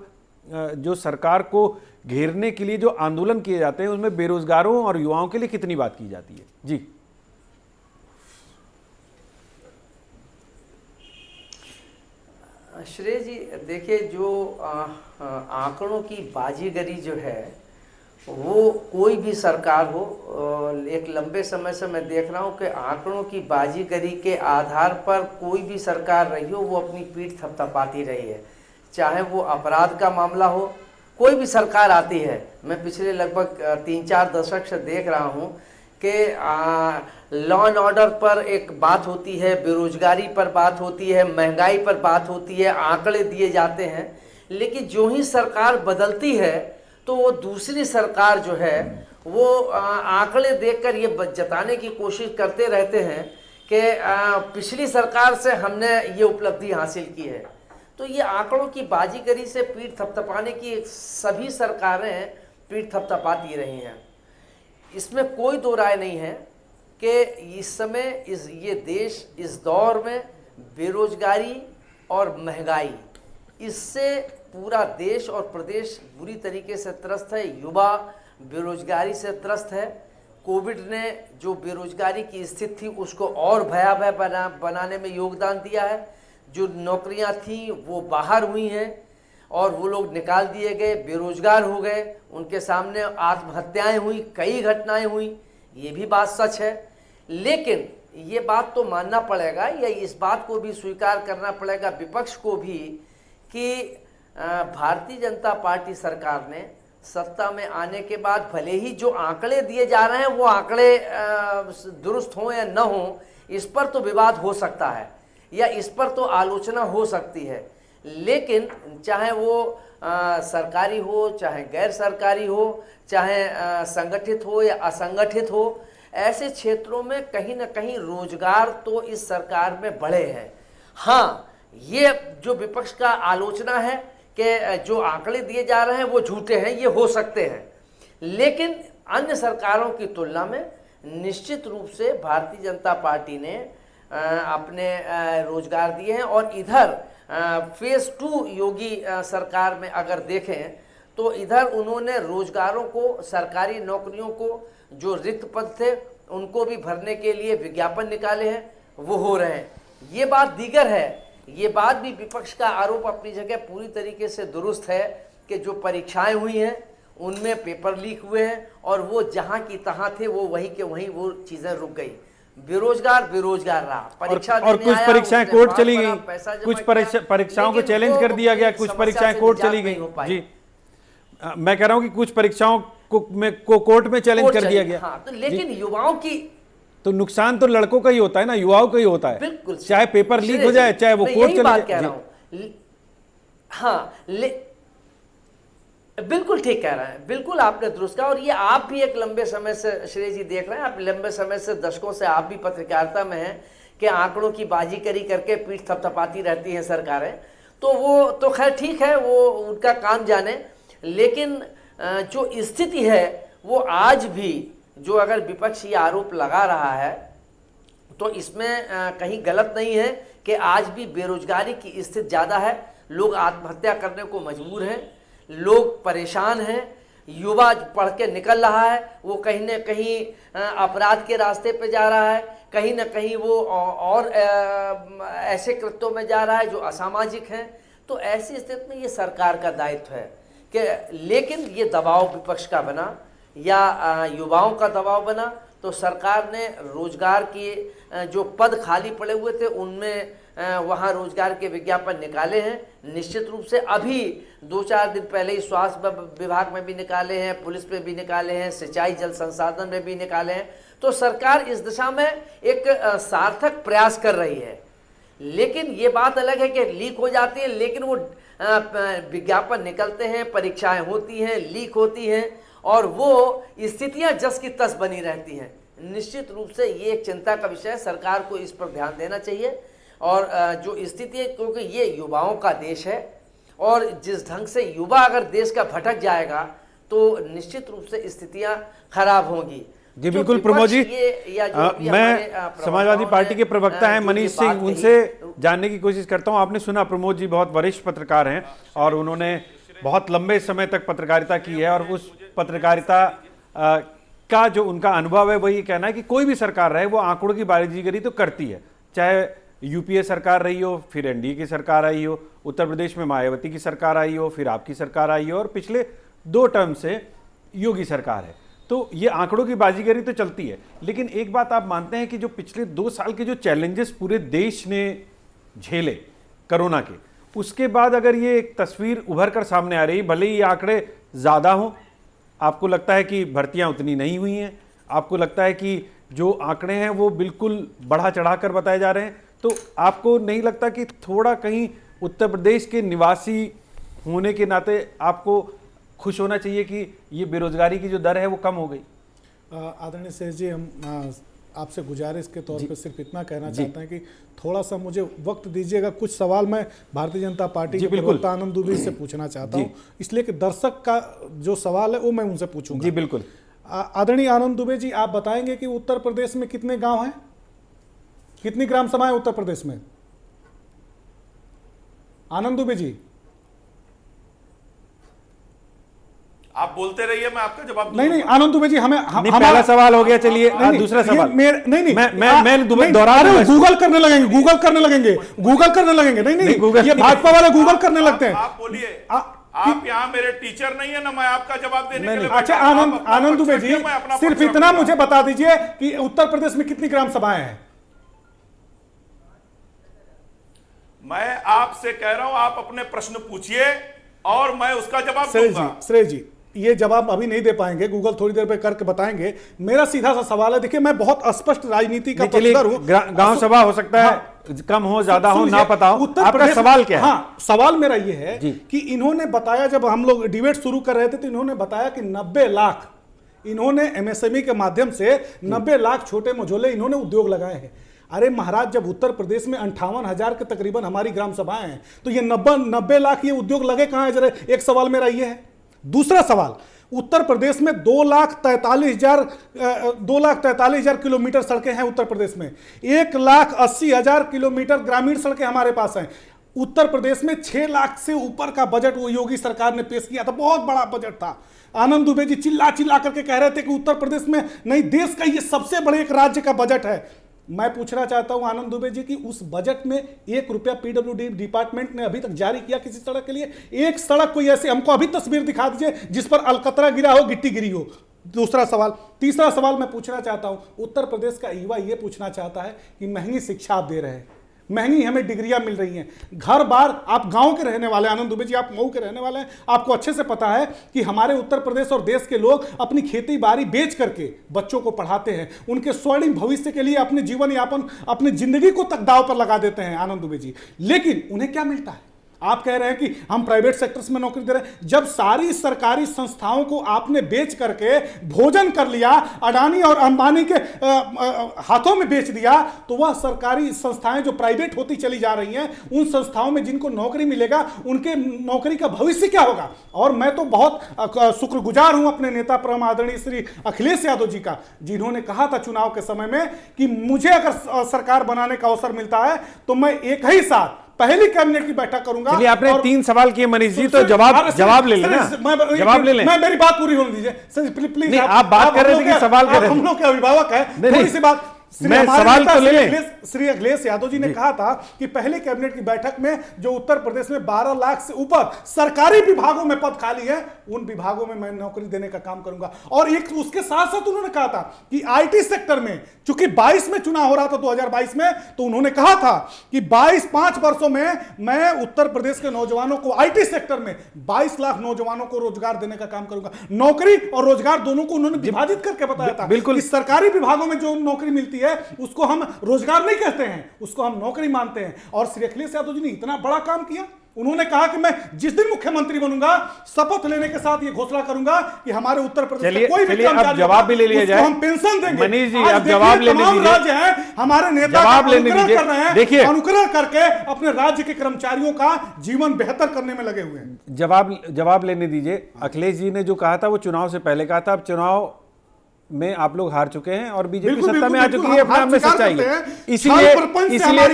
[SPEAKER 1] जो सरकार को घेरने के लिए जो आंदोलन किए जाते हैं, उनमें बेरोजगारों और युवाओं के लिए कितनी बात की जाती है? जी
[SPEAKER 9] श्रेय जी, देखिए, जो आंकड़ों की बाजीगरी जो है वो कोई भी सरकार हो, एक लंबे समय से मैं देख रहा हूँ कि आंकड़ों की बाजीगरी के आधार पर कोई भी सरकार रही हो वो अपनी पीठ थपथपाती रही है। चाहे वो अपराध का मामला हो, कोई भी सरकार आती है, मैं पिछले लगभग 3-4 दशक से देख रहा हूँ कि लॉ एंड ऑर्डर पर एक बात होती है, बेरोजगारी पर बात होती है, महंगाई पर बात होती है, आंकड़े दिए जाते हैं, लेकिन जो ही सरकार बदलती है तो वो दूसरी सरकार जो है वो आंकड़े देखकर ये जताने की कोशिश करते रहते हैं कि पिछली सरकार से हमने ये उपलब्धि हासिल की है। तो ये आंकड़ों की बाजीगरी से पीठ थपथपाने की सभी सरकारें पीठ थपथपाती रही हैं। इसमें कोई दो राय नहीं है कि इस समय ये देश इस दौर में बेरोजगारी और महंगाई, इससे पूरा देश और प्रदेश बुरी तरीके से त्रस्त है। युवा बेरोजगारी से त्रस्त है। कोविड ने जो बेरोजगारी की स्थिति थी उसको और भयावह बनाने में योगदान दिया है। जो नौकरियां थी वो बाहर हुई हैं और वो लोग निकाल दिए गए, बेरोजगार हो गए, उनके सामने आत्महत्याएं हुई, कई घटनाएं हुई, ये भी बात सच है। लेकिन ये बात तो मानना पड़ेगा, या इस बात को भी स्वीकार करना पड़ेगा विपक्ष को भी, कि भारतीय जनता पार्टी सरकार ने सत्ता में आने के बाद भले ही जो आंकड़े दिए जा रहे हैं वो आंकड़े दुरुस्त हों या न हों, इस पर तो विवाद हो सकता है या इस पर तो आलोचना हो सकती है, लेकिन चाहे वो सरकारी हो, चाहे गैर सरकारी हो, चाहे संगठित हो या असंगठित हो, ऐसे क्षेत्रों में कहीं ना कहीं रोजगार तो इस सरकार में बढ़े हैं। हाँ, ये जो विपक्ष का आलोचना है कि जो आंकड़े दिए जा रहे हैं वो झूठे हैं, ये हो सकते हैं, लेकिन अन्य सरकारों की तुलना में निश्चित रूप से भारतीय जनता पार्टी ने अपने रोजगार दिए हैं। और इधर फेज 2 योगी सरकार में अगर देखें तो इधर उन्होंने रोजगारों को, सरकारी नौकरियों को, जो रिक्त पद थे उनको भी भरने के लिए विज्ञापन निकाले हैं, वो हो रहे हैं। ये बात दीगर है। ये बात भी विपक्ष का आरोप अपनी जगह पूरी तरीके से दुरुस्त है कि जो परीक्षाएं हुई हैं उनमें पेपर लीक हुए हैं और वो जहां की तहां थे वो वहीं के वहीं वो चीजें रुक गई। बेरोजगार रहा, परीक्षा
[SPEAKER 1] और कुछ परीक्षाएं कोर्ट चली गई, कुछ परीक्षाओं को चैलेंज कर दिया गया, कुछ परीक्षाएं कोर्ट चली गई। जी, मैं कह रहा हूं कि कुछ परीक्षाओं को कोर्ट में चैलेंज कर दिया गया।
[SPEAKER 9] हाँ, तो लेकिन युवाओं की
[SPEAKER 1] तो नुकसान तो लड़कों का ही होता है ना, युवाओं का ही होता है।
[SPEAKER 9] बिल्कुल,
[SPEAKER 1] चाहे पेपर लीक हो जाए, चाहे वो कोर्ट चले जाए।
[SPEAKER 9] हाँ, बिल्कुल ठीक कह रहे हैं, बिल्कुल आपने दुरुस्त कहा। और ये आप भी एक लंबे समय से श्रेय जी देख रहे हैं, आप लंबे समय से, दशकों से आप भी पत्रकारिता में हैं कि आंकड़ों की बाजीगरी करके पीठ थपथपाती रहती हैं सरकारें। तो वो तो खैर ठीक है, वो उनका काम जाने, लेकिन जो स्थिति है वो आज भी जो अगर विपक्ष ये आरोप लगा रहा है तो इसमें कहीं गलत नहीं है कि आज भी बेरोजगारी की स्थिति ज़्यादा है, लोग आत्महत्या करने को मजबूर हैं, लोग परेशान हैं, युवा पढ़ के निकल रहा है वो कहीं न कहीं अपराध के रास्ते पे जा रहा है, कहीं ना कहीं वो और ऐसे कृत्यों में जा रहा है जो असामाजिक हैं। तो ऐसी स्थिति में ये सरकार का दायित्व है कि, लेकिन ये दबाव विपक्ष का बना या युवाओं का दबाव बना तो सरकार ने रोजगार के जो पद खाली पड़े हुए थे उनमें वहाँ रोजगार के विज्ञापन निकाले हैं। निश्चित रूप से अभी 2-4 दिन पहले ही स्वास्थ्य विभाग में भी निकाले हैं, पुलिस में भी निकाले हैं, सिंचाई जल संसाधन में भी निकाले हैं। तो सरकार इस दिशा में एक सार्थक प्रयास कर रही है। लेकिन ये बात अलग है कि लीक हो जाती है, लेकिन वो विज्ञापन निकलते हैं, परीक्षाएं होती हैं, लीक होती हैं और वो स्थितियां जस की तस बनी रहती हैं। निश्चित रूप से ये एक चिंता का विषय है, सरकार को इस पर ध्यान देना चाहिए। और जो स्थिति है, क्योंकि ये युवाओं का देश है और जिस ढंग से युवा अगर देश का भटक जाएगा तो निश्चित रूप से स्थितियां खराब होंगी।
[SPEAKER 1] जी बिल्कुल प्रमोद जी, मैं समाजवादी पार्टी के प्रवक्ता हैं मनीष सिंह, उनसे जानने की कोशिश करता हूं। आपने सुना प्रमोद जी बहुत वरिष्ठ पत्रकार हैं और उन्होंने बहुत लंबे समय तक पत्रकारिता की है और उस पत्रकारिता का जो उनका अनुभव है वही कहना है कि कोई भी सरकार रहे वो आंकड़ों की बाजीगरी तो करती है, चाहे यूपीए सरकार रही हो, फिर एनडीए की सरकार आई हो, उत्तर प्रदेश में मायावती की सरकार आई हो, फिर आपकी सरकार आई हो और पिछले 2 टर्म से योगी सरकार है। तो ये आंकड़ों की बाजीगरी तो चलती है, लेकिन एक बात आप मानते हैं कि जो पिछले 2 साल के जो चैलेंजेस पूरे देश ने झेले कोरोना के, उसके बाद अगर ये एक तस्वीर उभर कर सामने आ रही, भले ही ये आंकड़े ज़्यादा हों, आपको लगता है कि भर्तियां उतनी नहीं हुई हैं, आपको लगता है कि जो आंकड़े हैं वो बिल्कुल बढ़ा चढ़ा कर बताए जा रहे हैं, तो आपको नहीं लगता कि थोड़ा कहीं उत्तर प्रदेश के निवासी होने के नाते आपको खुश होना चाहिए कि ये बेरोजगारी की जो दर है वो कम हो गई?
[SPEAKER 5] आदरणीय शेष जी, हम आपसे गुजारिश के तौर पे सिर्फ इतना कहना चाहते हैं कि थोड़ा सा मुझे वक्त दीजिएगा। कुछ सवाल मैं भारतीय जनता पार्टी के प्रवक्ता आनंद दुबे से पूछना चाहता हूं, इसलिए कि दर्शक का जो सवाल है वो मैं उनसे पूछूंगा।
[SPEAKER 1] जी बिल्कुल।
[SPEAKER 5] आदरणीय आनंद दुबे जी, आप बताएंगे कि उत्तर प्रदेश में कितने गांव हैं, कितनी ग्राम सभाएं उत्तर प्रदेश में? आनंद दुबे जी
[SPEAKER 4] आप बोलते रहिए, मैं आपका जवाब
[SPEAKER 5] नहीं आनंद दुबे जी,
[SPEAKER 1] पहला सवाल हो गया, चलिए दूसरा सवाल। मैं दोहरा रहा हूं,
[SPEAKER 5] गूगल करने लगेंगे। नहीं, ये भाजपा वाले गूगल करने लगते हैं।
[SPEAKER 4] आप बोलिए, आप यहाँ मेरे टीचर नहीं है ना, मैं आपका जवाब देने के लिए।
[SPEAKER 5] अच्छा आनंद दुबे जी, सिर्फ इतना मुझे बता दीजिए कि उत्तर प्रदेश में कितनी ग्राम सभाएं हैं?
[SPEAKER 4] मैं आपसे कह रहा हूं, आप अपने प्रश्न पूछिए और मैं उसका जवाब दूंगा।
[SPEAKER 5] श्रेय जी, ये जवाब अभी नहीं दे पाएंगे, गूगल थोड़ी देर पे करके बताएंगे। मेरा सीधा सा सवाल है, देखिए मैं बहुत स्पष्ट राजनीति का पक्षधर हूं।
[SPEAKER 1] गांव सभा हो सकता है कम हो, ज्यादा हो, ना पता हो, आपका सवाल क्या है?
[SPEAKER 5] हाँ, सवाल मेरा ये है कि इन्होंने बताया, जब हम लोग डिबेट शुरू कर रहे थे तो इन्होंने बताया कि 90 लाख इन्होंने एमएसएमई के माध्यम से 90 लाख छोटे मझोले इन्होंने उद्योग लगाए हैं। अरे महाराज, जब उत्तर प्रदेश में 58,000 के तकरीबन हमारी ग्राम सभाएं हैं तो ये 90 लाख ये उद्योग लगे कहां है? जरा एक सवाल मेरा ये है। दूसरा सवाल, उत्तर प्रदेश में 2,43,000 किलोमीटर सड़कें हैं उत्तर प्रदेश में, 1,80,000 किलोमीटर ग्रामीण सड़कें हमारे पास हैं। उत्तर प्रदेश में 6 लाख से ऊपर का बजट वो योगी सरकार ने पेश किया था, बहुत बड़ा बजट था। आनंद दुबे जी चिल्ला करके कह रहे थे कि उत्तर प्रदेश में नहीं, देश का ये सबसे बड़े एक राज्य का बजट है। मैं पूछना चाहता हूं आनंद दुबे जी कि उस बजट में 1 रुपया पीडब्ल्यूडी डिपार्टमेंट ने अभी तक जारी किया किसी सड़क के लिए? एक सड़क कोई ऐसी हमको अभी तस्वीर दिखा दीजिए जिस पर अलकतरा गिरा हो, गिट्टी गिरी हो। दूसरा सवाल। तीसरा सवाल मैं पूछना चाहता हूं, उत्तर प्रदेश का युवा ये पूछना चाहता है कि महंगी शिक्षा आप दे रहे हैं, महंगी हमें डिग्रियां मिल रही हैं, घर बार। आप गांव के रहने वाले, आनंद दुबे जी आप मऊ के रहने वाले हैं, आपको अच्छे से पता है कि हमारे उत्तर प्रदेश और देश के लोग अपनी खेती बाड़ी बेच करके बच्चों को पढ़ाते हैं, उनके स्वर्णिम भविष्य के लिए अपने जीवन यापन, अपनी जिंदगी को तक दांव पर लगा देते हैं आनंद दुबे जी। लेकिन उन्हें क्या मिलता है? आप कह रहे हैं कि हम प्राइवेट सेक्टर्स में नौकरी दे रहे हैं। जब सारी सरकारी संस्थाओं को आपने बेच करके भोजन कर लिया, अडानी और अंबानी के हाथों में बेच दिया, तो वह सरकारी संस्थाएं जो प्राइवेट होती चली जा रही हैं, उन संस्थाओं में जिनको नौकरी मिलेगा उनके नौकरी का भविष्य क्या होगा। और मैं तो बहुत शुक्रगुजार हूं अपने नेता परम आदरणीय श्री अखिलेश यादव जी का, जिन्होंने कहा था चुनाव के समय में कि मुझे अगर सरकार बनाने का अवसर मिलता है तो मैं एक ही साथ पहली कैबिनेट की बैठक करूंगा।
[SPEAKER 1] चलिए, आपने 3 सवाल किए मनीष जी, तो जवाब ले लेना, जवाब ले लें।
[SPEAKER 5] मैं मेरी बात पूरी होने दीजिए सर, प्लीज।
[SPEAKER 1] नहीं, आप बात कर रहे थे कि सवाल कर रहे थे।
[SPEAKER 5] हम लोग के अभिभावक है, थोड़ी सी बात।
[SPEAKER 1] मैं सवाल तो ले लें।
[SPEAKER 5] श्री अखिलेश यादव जी ने कहा था कि पहले कैबिनेट की बैठक में जो उत्तर प्रदेश में 12 लाख से ऊपर सरकारी विभागों में पद खाली है, उन विभागों में मैं नौकरी देने का काम करूंगा। और एक उसके साथ साथ उन्होंने कहा था कि आईटी सेक्टर में, चूंकि 22 में चुनाव हो रहा था 2022 में, तो उन्होंने कहा था कि 5 वर्षों में मैं उत्तर प्रदेश के नौजवानों को आईटी सेक्टर में 22 लाख नौजवानों को रोजगार देने का काम करूंगा। नौकरी और रोजगार दोनों को उन्होंने विभाजित करके बताया था। बिल्कुल, सरकारी विभागों में जो नौकरी मिलती है उसको हम रोजगार नहीं कहते हैं, उसको हम नौकरी मानते हैं। और श्री अखिलेश यादव जी ने इतना बड़ा काम किया। उन्होंने कहा कि मैं जिस दिन मुख्यमंत्री बनूंगा, शपथ लेने के साथ ये घोषणा करूंगा कि हमारे उत्तर प्रदेश में कोई भी कर्मचारी,
[SPEAKER 1] जवाब भी ले लिया जाए,
[SPEAKER 5] हम पेंशन देंगे।
[SPEAKER 1] मनीष जी, अब जवाब लेने दीजिए।
[SPEAKER 5] राज्य है हमारे नेता
[SPEAKER 1] जवाब लेने दीजिए।
[SPEAKER 5] कर रहे हैं,
[SPEAKER 1] देखिए,
[SPEAKER 5] अनुकरण करके अपने राज्य के कर्मचारियों का जीवन बेहतर करने में लगे हुए हैं।
[SPEAKER 1] जवाब लेने दीजिए। अखिलेश जी ने जो कहा था वो चुनाव से पहले कहा था। अब चुनाव में आप लोग हार चुके हैं और बीजेपी सत्ता में आ चुकी है, अपने आप में सच्चाई है।
[SPEAKER 5] इसलिए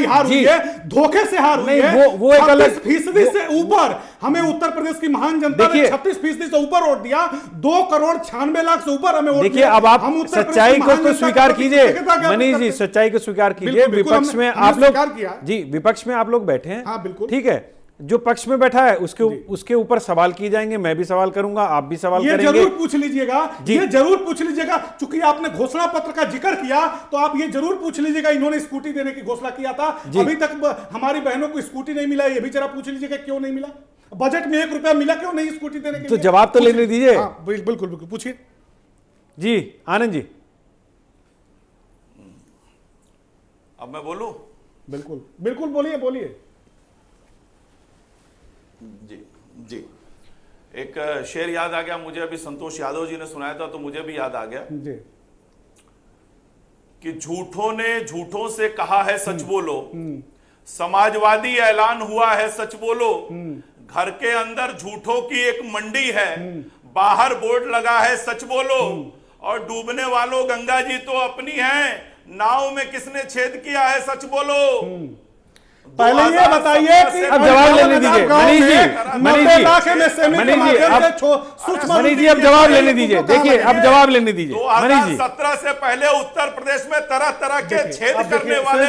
[SPEAKER 5] हार हुई है, धोखे से हार हुई है।
[SPEAKER 1] वो एक अलग
[SPEAKER 5] 36% से ऊपर हमें उत्तर प्रदेश की महान जनता ने 36% से ऊपर वोट दिया। 2,96,00,000 से ऊपर हमें वोट दिया।
[SPEAKER 1] देखिए, अब आप सच्चाई को तो स्वीकार कीजिए मनीष जी, सच्चाई को स्वीकार कीजिए। विपक्ष में आप लोग जी, विपक्ष में आप लोग बैठे हैं,
[SPEAKER 5] हाँ बिल्कुल
[SPEAKER 1] ठीक है। जो पक्ष में बैठा है उसके ऊपर सवाल किए जाएंगे, मैं भी सवाल करूंगा, आप भी सवाल करेंगे।
[SPEAKER 5] ये जरूर पूछ लीजिएगा, ये जरूर पूछ लीजिएगा। चूंकि आपने घोषणा पत्र का जिक्र किया तो आप ये जरूर पूछ लीजिएगा, इन्होंने स्कूटी देने की घोषणा किया था, अभी तक हमारी बहनों को स्कूटी नहीं मिला, ये भी जरा पूछ लीजिएगा क्यों नहीं मिला। बजट में 1 रुपया मिला क्यों नहीं स्कूटी देने के लिए?
[SPEAKER 1] तो जवाब तो लेने दीजिए।
[SPEAKER 5] बिल्कुल बिल्कुल पूछिए
[SPEAKER 1] जी। आनंद जी,
[SPEAKER 4] अब मैं बोलूं?
[SPEAKER 5] बिल्कुल बिल्कुल, बोलिए।
[SPEAKER 4] जी, एक शेर याद आ गया मुझे, अभी संतोष यादव जी ने सुनाया था तो मुझे भी याद आ गया
[SPEAKER 5] जी
[SPEAKER 4] कि झूठों ने झूठों से कहा है सच बोलो, समाजवादी ऐलान हुआ है सच बोलो, घर के अंदर झूठों की एक मंडी है, बाहर बोर्ड लगा है सच बोलो, और डूबने वालों गंगा जी तो अपनी है, नाव में किसने छेद किया है सच बोलो।
[SPEAKER 5] पहले ये बताइए कि
[SPEAKER 1] अब जवाब लेने दीजिए मनीष जी, अब जवाब लेने दीजिए। देखिए, अब जवाब लेने दीजिए मनीष जी।
[SPEAKER 4] 2017 से पहले उत्तर प्रदेश में तरह तरह के छेद करने वाले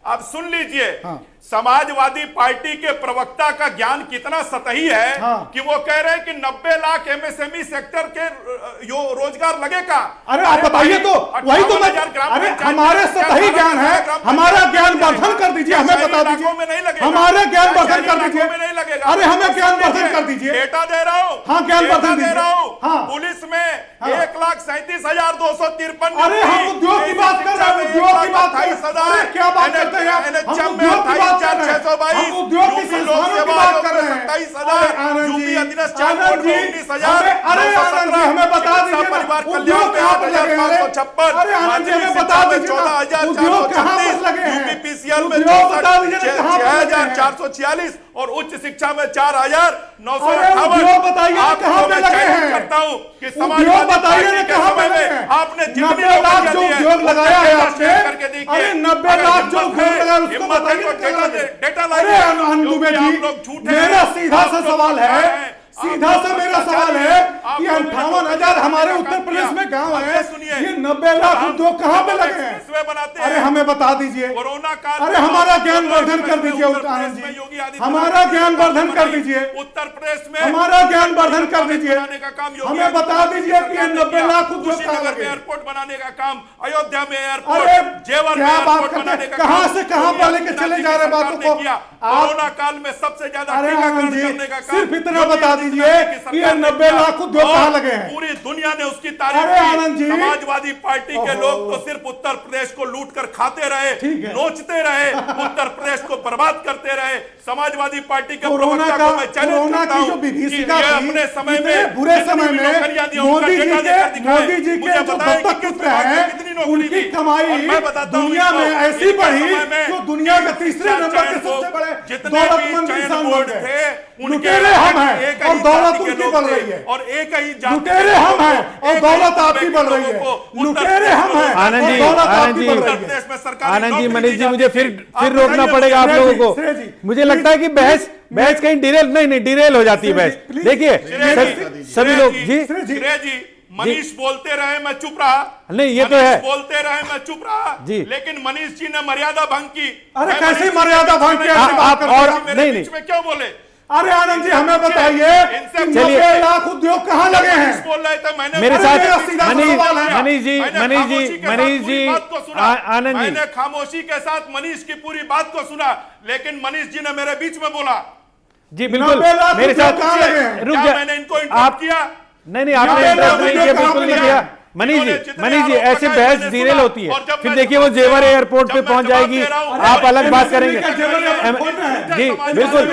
[SPEAKER 4] अब सुन लीजिए, समाजवादी पार्टी के प्रवक्ता का ज्ञान कितना सतही है कि वो कह रहे हैं कि 90 लाख एमएसएमई सेक्टर के रोजगार लगेगा।
[SPEAKER 5] अरे आप बताइए तो, वही तो मैं, अरे हमारे सतही ज्ञान है, हमारा ज्ञान वर्धन कर दीजिए, हमें बता दीजिए, हमारे ज्ञान वर्धन कर दीजिए। अरे हमें ज्ञान वर्धन कर दीजिए,
[SPEAKER 4] डेटा दे रहा हूँ।
[SPEAKER 5] हाँ, ज्ञान वर्धन
[SPEAKER 4] दे रहा हूँ। पुलिस में 1,37,253।
[SPEAKER 5] अरे हम उद्योग की बात कर रहे हैं, उद्योग की बात, क्या बात करते हैं आप? हम उद्योग की बात कर रहे हैं, हम उद्योग की संस्थानों की बात कर रहे हैं।
[SPEAKER 4] 27,000, यूपी अधीनस्थ 19,000।
[SPEAKER 5] अरे आनंद जी, हमें बता दीजिए
[SPEAKER 4] परिवार कल्याण में 8,556।
[SPEAKER 5] अरे आनंद जी, हमें बता दीजिए
[SPEAKER 4] 14,436। यूपी पीसीएल में 6,446 और उच्च शिक्षा में 4,958।
[SPEAKER 5] बताइए कहां पे लगे हैं?
[SPEAKER 4] करता हूं कि
[SPEAKER 5] समाजवादी पार्टी के समय में आपने 90 लाख जो उद्योग लगाया है आपने, अरे 90 लाख जो उद्योग लगाया उसको बताइए। अरे आनंद दुबे जी, मेरा सीधा सा सवाल है, सीधा सा मेरा सवाल है कि 58,000 हमारे उत्तर प्रदेश में गांव है, ये 90 लाख उद्योग कहां पे लगे हैं? अरे हमें बता दीजिए,
[SPEAKER 4] कोरोना काल,
[SPEAKER 5] अरे हमारा ज्ञान वर्धन कर दीजिए आनंद जी, हमारा ज्ञान वर्धन कर दीजिए,
[SPEAKER 4] उत्तर प्रदेश में
[SPEAKER 5] हमारा ज्ञान वर्धन कर दीजिए, हमें बता दीजिए कि 90 लाख उद्योग कहां लगे?
[SPEAKER 4] एयरपोर्ट बनाने का काम, अयोध्या में एयरपोर्ट, जेवर में
[SPEAKER 5] एयरपोर्ट बनाने का कहां से कहां पे लेके चले जा रहे बातों को?
[SPEAKER 4] कोरोना काल में सबसे ज्यादा टीकाकरण करने का काम
[SPEAKER 5] सिर्फ इतना बता दीजिए कि ये 90 लाख उद्योग उद्योग कहाँ लगे हैं?
[SPEAKER 4] पूरी दुनिया ने उसकी
[SPEAKER 5] अरे
[SPEAKER 4] तारीफ
[SPEAKER 5] आनंद
[SPEAKER 4] की।
[SPEAKER 5] जी,
[SPEAKER 4] समाजवादी पार्टी के
[SPEAKER 5] ओहो।
[SPEAKER 4] लोग तो सिर्फ उत्तर प्रदेश को लूट कर खाते रहे,
[SPEAKER 5] ठीक है।
[SPEAKER 4] नोचते रहे, उत्तर प्रदेश को बर्बाद करते रहे। समाजवादी पार्टी के
[SPEAKER 5] कोरोना
[SPEAKER 4] प्रवक्ता
[SPEAKER 5] का
[SPEAKER 4] को मैं चैलेंज
[SPEAKER 5] कोरोना
[SPEAKER 4] करता
[SPEAKER 5] की
[SPEAKER 4] हूं
[SPEAKER 5] जो
[SPEAKER 4] कि
[SPEAKER 5] विभीषिका
[SPEAKER 4] ये
[SPEAKER 5] थी,
[SPEAKER 4] अपने समय
[SPEAKER 5] इतने
[SPEAKER 4] में
[SPEAKER 5] बुरे
[SPEAKER 4] जितनी
[SPEAKER 5] समय
[SPEAKER 4] भी
[SPEAKER 5] में
[SPEAKER 4] नौकरियां दी, उनका
[SPEAKER 5] मोदी जी
[SPEAKER 4] डेटा
[SPEAKER 5] के
[SPEAKER 4] लेकर दिखाएं।
[SPEAKER 5] मोदी जी
[SPEAKER 4] मुझे
[SPEAKER 5] के जो
[SPEAKER 4] बताएं कि
[SPEAKER 5] दत्तक
[SPEAKER 4] किस
[SPEAKER 5] पुत्र
[SPEAKER 4] विभाग में
[SPEAKER 5] हैं,
[SPEAKER 4] कितनी नौकरी
[SPEAKER 5] उनकी
[SPEAKER 4] दी।
[SPEAKER 5] कमाई
[SPEAKER 4] और मैं बताता हूं
[SPEAKER 5] दुनिया
[SPEAKER 4] इनको,
[SPEAKER 5] में ऐसी
[SPEAKER 4] इनका
[SPEAKER 5] बढ़ी
[SPEAKER 4] समय में
[SPEAKER 5] जो दुनिया के तीसरे
[SPEAKER 4] शिक्षा
[SPEAKER 5] नंबर के
[SPEAKER 4] चयन
[SPEAKER 5] सबसे बड़े
[SPEAKER 4] जितने
[SPEAKER 5] दौलतमंद
[SPEAKER 4] भी चयन
[SPEAKER 5] इंसान बन
[SPEAKER 4] बोर्ड
[SPEAKER 5] गए।
[SPEAKER 4] थे, उनके
[SPEAKER 5] लुटेरे हम हैं
[SPEAKER 4] एक
[SPEAKER 5] और
[SPEAKER 4] ही
[SPEAKER 5] दौलत
[SPEAKER 4] जाति के
[SPEAKER 5] उनकी
[SPEAKER 4] लोग
[SPEAKER 5] बढ़
[SPEAKER 4] थे
[SPEAKER 5] रही है।
[SPEAKER 4] और एक ही जाति
[SPEAKER 5] लुटेरे
[SPEAKER 4] के
[SPEAKER 5] हम
[SPEAKER 4] लोगों
[SPEAKER 5] हैं
[SPEAKER 4] को,
[SPEAKER 5] और
[SPEAKER 4] एक
[SPEAKER 5] दौलत
[SPEAKER 4] ही
[SPEAKER 5] आपकी बढ़ रही
[SPEAKER 4] लोगों
[SPEAKER 5] है।
[SPEAKER 4] को
[SPEAKER 5] लुटेरे हम हैं
[SPEAKER 1] आनंद
[SPEAKER 5] और
[SPEAKER 1] जी,
[SPEAKER 5] दौलत
[SPEAKER 1] आनंद
[SPEAKER 5] आपकी
[SPEAKER 1] जी,
[SPEAKER 5] बढ़
[SPEAKER 4] उत्तर
[SPEAKER 5] रही है।
[SPEAKER 4] प्रदेश में सरकारी
[SPEAKER 1] आनंद जी,
[SPEAKER 4] नौकरी
[SPEAKER 1] मनीष
[SPEAKER 4] दी
[SPEAKER 1] जी,
[SPEAKER 4] जाती
[SPEAKER 1] मुझे
[SPEAKER 4] थी।
[SPEAKER 1] फिर
[SPEAKER 4] आप
[SPEAKER 1] रोकना
[SPEAKER 4] बताइए
[SPEAKER 1] पड़ेगा आप
[SPEAKER 5] श्रेय
[SPEAKER 1] लोगों
[SPEAKER 5] जी,
[SPEAKER 1] को।
[SPEAKER 5] श्रेय जी,
[SPEAKER 1] मुझे लगता है कि बहस कहीं डिरेल नहीं डिरेल हो जाती है
[SPEAKER 5] श्रेय
[SPEAKER 1] बहस।
[SPEAKER 5] जी, प्लीज।
[SPEAKER 1] देखिए सभी लोग जी
[SPEAKER 4] श्रेय जी, मनीष बोलते रहे, मैं चुप रहा।
[SPEAKER 1] नहीं, ये तो
[SPEAKER 4] मनीष
[SPEAKER 1] है।
[SPEAKER 4] बोलते रहे, मैं चुप रहा।
[SPEAKER 1] जी।
[SPEAKER 4] लेकिन मनीष जी ने मर्यादा भंग की।
[SPEAKER 5] अरे
[SPEAKER 4] मैं
[SPEAKER 5] कैसे
[SPEAKER 4] मनीष जी
[SPEAKER 5] मर्यादा
[SPEAKER 4] के
[SPEAKER 5] भंग
[SPEAKER 4] बीच
[SPEAKER 5] की?
[SPEAKER 4] में
[SPEAKER 5] आप
[SPEAKER 4] बात करते
[SPEAKER 1] और
[SPEAKER 4] हैं, मेरे
[SPEAKER 1] नहीं,
[SPEAKER 4] बीच में क्यों बोले?
[SPEAKER 5] अरे आनंद जी, हमें बताइए
[SPEAKER 4] इनसे
[SPEAKER 5] कि
[SPEAKER 1] चलिए।
[SPEAKER 5] 90 लाख उद्योग कहाँ लगे
[SPEAKER 4] मनीष
[SPEAKER 5] हैं?
[SPEAKER 4] बोल रहे थे, मैंने
[SPEAKER 1] मेरे
[SPEAKER 5] अरे
[SPEAKER 1] साथ
[SPEAKER 5] मेरा सीधा सवाल है।
[SPEAKER 1] मनीष जी,
[SPEAKER 4] मैंने
[SPEAKER 1] मनीष
[SPEAKER 4] खामोशी
[SPEAKER 1] जी,
[SPEAKER 4] के साथ
[SPEAKER 1] मनीष
[SPEAKER 4] पूरी
[SPEAKER 1] जी,
[SPEAKER 4] बात को सुना।
[SPEAKER 1] आनंद जी,
[SPEAKER 4] मैंने खामोशी के साथ मनीष की पूरी बात को सुना, लेकिन मनीष जी ने मेरे बीच में बोला।
[SPEAKER 1] जी बिल्कुल
[SPEAKER 5] 90 लाख
[SPEAKER 1] मेरे
[SPEAKER 5] उद्योग
[SPEAKER 1] साथ
[SPEAKER 5] कहाँ लगे हैं?
[SPEAKER 1] रुक
[SPEAKER 4] क्या
[SPEAKER 1] जा
[SPEAKER 4] मैंने इनको
[SPEAKER 1] आप
[SPEAKER 4] इंटरप्ट किया?
[SPEAKER 1] नहीं आपने
[SPEAKER 5] यहाँ पे
[SPEAKER 1] इंटरप्ट नहीं
[SPEAKER 5] लोग
[SPEAKER 1] किया,
[SPEAKER 5] कहाँ
[SPEAKER 1] बिल्कुल
[SPEAKER 5] पे
[SPEAKER 1] नहीं
[SPEAKER 5] लगे
[SPEAKER 1] किया।
[SPEAKER 5] हैं?
[SPEAKER 1] मनीष
[SPEAKER 4] इन्होंने
[SPEAKER 1] जी,
[SPEAKER 4] जितने
[SPEAKER 1] मनीष जी,
[SPEAKER 4] आरोप
[SPEAKER 1] ऐसे
[SPEAKER 4] लगाए
[SPEAKER 1] बहस
[SPEAKER 4] मैंने
[SPEAKER 1] डिरेल
[SPEAKER 4] सुना।
[SPEAKER 1] होती है।
[SPEAKER 4] और जब
[SPEAKER 1] फिर
[SPEAKER 4] मैं
[SPEAKER 1] देखिए वो
[SPEAKER 4] जवाब दे
[SPEAKER 1] जेवर
[SPEAKER 4] रहा हूं,
[SPEAKER 1] एयरपोर्ट
[SPEAKER 4] जब
[SPEAKER 1] पे
[SPEAKER 4] मैं
[SPEAKER 1] पहुंच
[SPEAKER 4] जवाब
[SPEAKER 1] जाएगी,
[SPEAKER 4] दे रहा हूं,
[SPEAKER 1] आप अलग बात करेंगे। बिल्कुल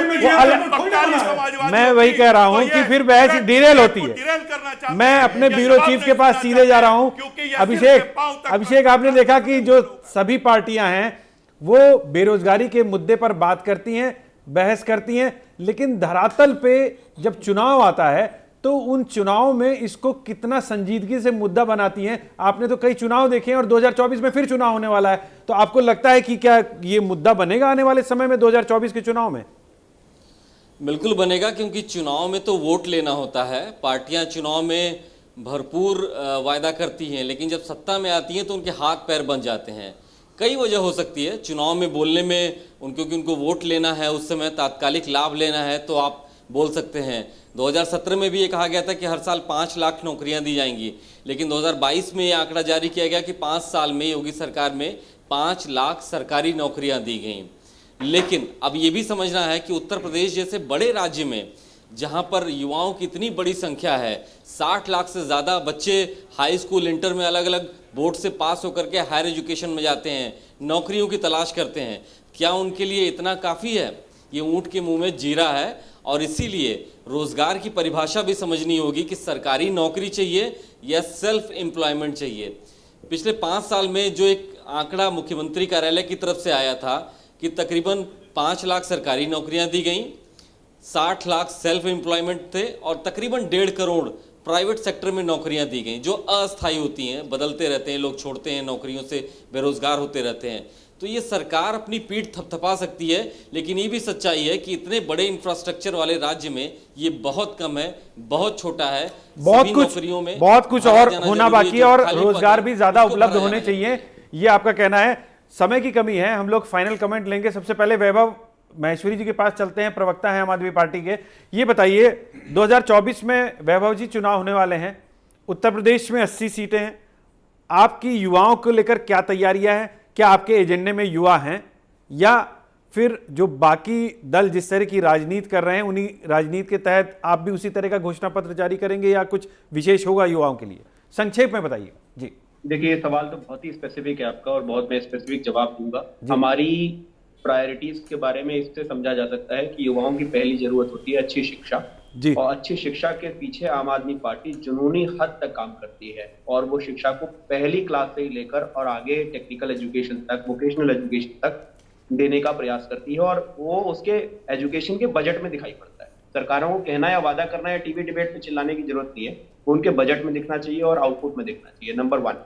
[SPEAKER 1] मैं वही कह रहा हूं कि फिर बहस डिरेल होती है। मैं अपने ब्यूरो चीफ के पास सीधे जा रहा हूं। अभिषेक आपने देखा कि जो सभी पार्टियां हैं वो बेरोजगारी के मुद्दे पर बात करती हैं, बहस करती हैं, लेकिन धरातल पे जब चुनाव आता है तो उन चुनाव में इसको कितना संजीदगी से मुद्दा बनाती हैं। आपने तो कई चुनाव देखे हैं और 2024 में फिर चुनाव होने वाला है, तो आपको लगता है कि क्या ये मुद्दा बनेगा आने वाले समय में 2024 के चुनाव में?
[SPEAKER 10] बिल्कुल बनेगा, क्योंकि चुनाव में तो वोट लेना होता है। पार्टियां चुनाव में भरपूर वायदा करती हैं, लेकिन जब सत्ता में आती हैं तो उनके हाथ पैर बन जाते हैं। कई वजह हो सकती है चुनाव में बोलने में, क्योंकि उनको वोट लेना है, उस समय तात्कालिक लाभ लेना है, तो आप बोल सकते हैं। 2017 में भी ये कहा गया था कि हर साल 5 लाख नौकरियां दी जाएंगी, लेकिन 2022 में ये आंकड़ा जारी किया गया कि 5 साल में योगी सरकार में 5 लाख सरकारी नौकरियां दी गई। लेकिन अब ये भी समझना है कि उत्तर प्रदेश जैसे बड़े राज्य में, जहां पर युवाओं की इतनी बड़ी संख्या है, 60 लाख से ज़्यादा बच्चे हाई स्कूल, इंटर में अलग अलग बोर्ड से पास होकर के हायर एजुकेशन में जाते हैं, नौकरियों की तलाश करते हैं। क्या उनके लिए इतना काफ़ी है? ये ऊँट के मुंह में जीरा है। और इसीलिए रोजगार की परिभाषा भी समझनी होगी कि सरकारी नौकरी चाहिए या सेल्फ एम्प्लॉयमेंट चाहिए। पिछले 5 साल में जो एक आंकड़ा मुख्यमंत्री कार्यालय की तरफ से आया था कि तकरीबन 5 लाख सरकारी नौकरियां दी गईं, 60 लाख सेल्फ एम्प्लॉयमेंट थे और तकरीबन 1.5 करोड़ प्राइवेट सेक्टर में नौकरियां दी गईं, जो अस्थायी होती हैं, बदलते रहते हैं, लोग छोड़ते हैं, नौकरियों से बेरोजगार होते रहते हैं। तो ये सरकार अपनी पीठ थपथपा सकती है, लेकिन ये भी सच्चाई है कि इतने बड़े इंफ्रास्ट्रक्चर वाले राज्य में ये बहुत कम है, बहुत छोटा है।
[SPEAKER 1] बहुत कुछ और होना बाकी है और रोजगार भी ज्यादा उपलब्ध होने चाहिए, ये आपका कहना है। समय की कमी है, हम लोग फाइनल कमेंट लेंगे। सबसे पहले वैभव महेश्वरी जी के पास चलते हैं, प्रवक्ता हैं आम आदमी पार्टी के। ये बताइए 2024 में वैभव जी चुनाव होने वाले हैं, उत्तर प्रदेश में 80 सीटें हैं, आपकी युवाओं को लेकर क्या तैयारियां हैं? क्या आपके एजेंडे में युवा हैं, या फिर जो बाकी दल जिस तरह की राजनीति कर रहे हैं उन्हीं राजनीति के तहत आप भी उसी तरह का घोषणा पत्र जारी करेंगे, या कुछ विशेष होगा युवाओं के लिए? संक्षेप में बताइए जी।
[SPEAKER 7] देखिए, ये सवाल तो बहुत ही स्पेसिफिक है आपका और बहुत मैं स्पेसिफिक जवाब दूंगा। हमारी प्रायोरिटीज के बारे में इससे समझा जा सकता है कि युवाओं की पहली जरूरत होती है अच्छी शिक्षा
[SPEAKER 1] जी।
[SPEAKER 7] और अच्छी शिक्षा के पीछे आम आदमी पार्टी जुनूनी हद तक काम करती है और वो शिक्षा को पहली क्लास से ही लेकर और आगे टेक्निकल एजुकेशन तक, वोकेशनल एजुकेशन तक देने का प्रयास करती है और वो उसके एजुकेशन के बजट में दिखाई पड़ता है। सरकारों को कहना या वादा करना या टीवी डिबेट में चिल्लाने की जरूरत नहीं है, वो उनके बजट में दिखना चाहिए और आउटपुट में दिखना चाहिए। नंबर 1।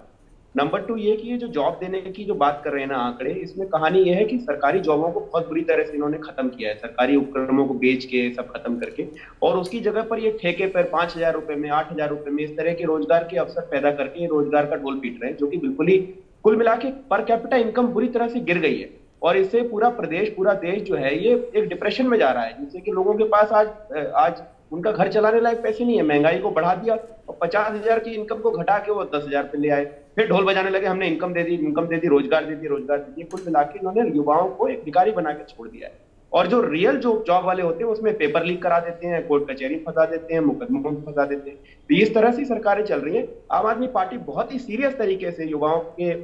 [SPEAKER 7] नंबर 2 ये कि ये जो जॉब देने की जो बात कर रहे हैं ना आंकड़े, इसमें कहानी ये है कि सरकारी जॉबों को बहुत बुरी तरह से इन्होंने खत्म किया है, सरकारी उपक्रमों को बेच के सब खत्म करके, और उसकी जगह पर ये ठेके पर 5,000 रुपए में, 8,000 रुपए में इस तरह के रोजगार के अवसर पैदा करके रोजगार का ढोल पीट रहे हैं, जो कि बिल्कुल ही कुल मिला के पर कैपिटा इनकम बुरी तरह से गिर गई है। और इससे पूरा प्रदेश, पूरा देश जो है ये एक डिप्रेशन में जा रहा है, जिससे कि लोगों के पास आज उनका घर चलाने लायक पैसे नहीं है। महंगाई को बढ़ा दिया और 50,000 की इनकम को घटा के वो 10,000 पे ले आए, फिर ढोल बजाने लगे हमने इनकम दे दी, रोजगार दे दी। कुल मिला के इन्होंने युवाओं को एक भिखारी बना के छोड़ दिया है। और जो रियल जो जॉब वाले होते हैं उसमें पेपर लीक करा देते हैं, कोर्ट कचहरी फंसा देते हैं, मुकदमों में फंसा देते हैं। तो इस तरह से सरकारें चल रही हैं। आम आदमी पार्टी बहुत ही सीरियस तरीके से युवाओं के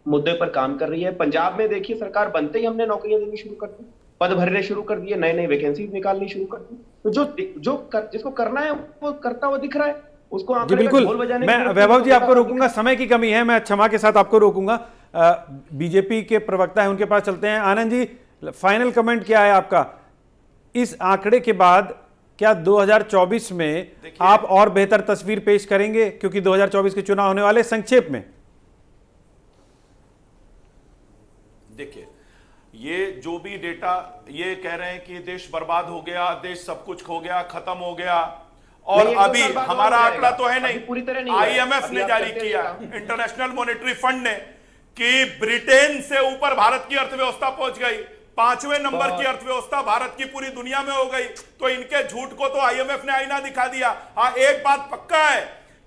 [SPEAKER 7] मुद्दे पर काम कर रही है। पंजाब में देखिए, सरकार बनते ही हमने नौकरियां देनी शुरू कर दी, पद भरने शुरू कर दिए, नए नए वैकेंसी निकालनी शुरू कर दी। तो जिसको करना है वो करता हुआ दिख रहा है, उसको
[SPEAKER 1] जी
[SPEAKER 7] आंकड़े पे
[SPEAKER 1] बिल्कुल।
[SPEAKER 7] ढोल बजाने
[SPEAKER 1] मैं
[SPEAKER 7] की
[SPEAKER 1] वैभव जी
[SPEAKER 7] जरूरत
[SPEAKER 1] आपको
[SPEAKER 7] नहीं।
[SPEAKER 1] रोकूंगा, समय की कमी है, मैं क्षमा के साथ आपको रोकूंगा। बीजेपी के प्रवक्ता हैं, उनके पास चलते हैं। आनंद जी, फाइनल कमेंट क्या है आपका इस आंकड़े के बाद? क्या 2024 में आप और बेहतर तस्वीर पेश करेंगे, क्योंकि 2024 के चुनाव होने वाले? संक्षेप में
[SPEAKER 4] देखिए, ये जो भी डेटा ये कह रहे हैं कि देश बर्बाद हो गया, देश सब कुछ खो गया, खत्म हो गया, और
[SPEAKER 7] नहीं,
[SPEAKER 4] अभी हमारा आंकड़ा तो है
[SPEAKER 7] अभी
[SPEAKER 4] नहीं,
[SPEAKER 7] पूरी तरह नहीं हुआ है।
[SPEAKER 4] आईएमएफ
[SPEAKER 7] अभी
[SPEAKER 4] ने
[SPEAKER 7] आप
[SPEAKER 4] जारी
[SPEAKER 7] करते
[SPEAKER 4] किया,
[SPEAKER 7] हैं
[SPEAKER 4] इंटरनेशनल मॉनेटरी फंड ने, कि ब्रिटेन से ऊपर भारत की अर्थव्यवस्था पहुंच गई, 5वें नंबर की अर्थव्यवस्था भारत की पूरी दुनिया में हो गई। तो इनके झूठ को तो आईएमएफ ने आईना दिखा दिया। हाँ, एक बात पक्का है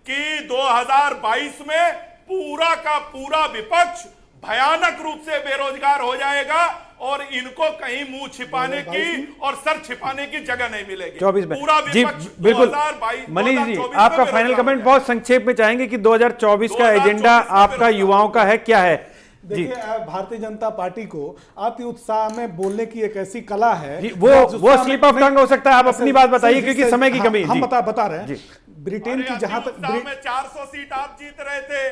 [SPEAKER 4] कि 2022 में पूरा का पूरा विपक्ष भयानक रूप से बेरोजगार हो जाएगा, और इनको कहीं मुंह छिपाने की और सर छिपाने की जगह नहीं मिलेगी।
[SPEAKER 1] 24 में
[SPEAKER 4] पूरा
[SPEAKER 1] जी
[SPEAKER 4] विपक्ष
[SPEAKER 1] बिल्कुल।
[SPEAKER 4] 2022
[SPEAKER 1] मनीष जी,
[SPEAKER 4] 2024
[SPEAKER 1] आपका
[SPEAKER 4] में
[SPEAKER 1] फाइनल
[SPEAKER 4] बेरोजगार
[SPEAKER 1] कमेंट
[SPEAKER 4] हो
[SPEAKER 1] बहुत संक्षेप में चाहेंगे कि 2024 का
[SPEAKER 4] 2024
[SPEAKER 1] एजेंडा
[SPEAKER 4] में
[SPEAKER 1] आपका
[SPEAKER 4] बेरोजगार
[SPEAKER 1] युवाओं का है, क्या है? जी
[SPEAKER 5] देखिए, भारतीय जनता पार्टी को अति उत्साह में बोलने की एक ऐसी कला है
[SPEAKER 1] जी, वो स्लिप ऑफ टंग हो सकता है। आप अपनी बात बताइए, क्योंकि समय की कमी है।
[SPEAKER 5] हम
[SPEAKER 1] जी।
[SPEAKER 5] बता रहे हैं। ब्रिटेन की जहां तक
[SPEAKER 4] में 400 सीट आप जीत रहे थे,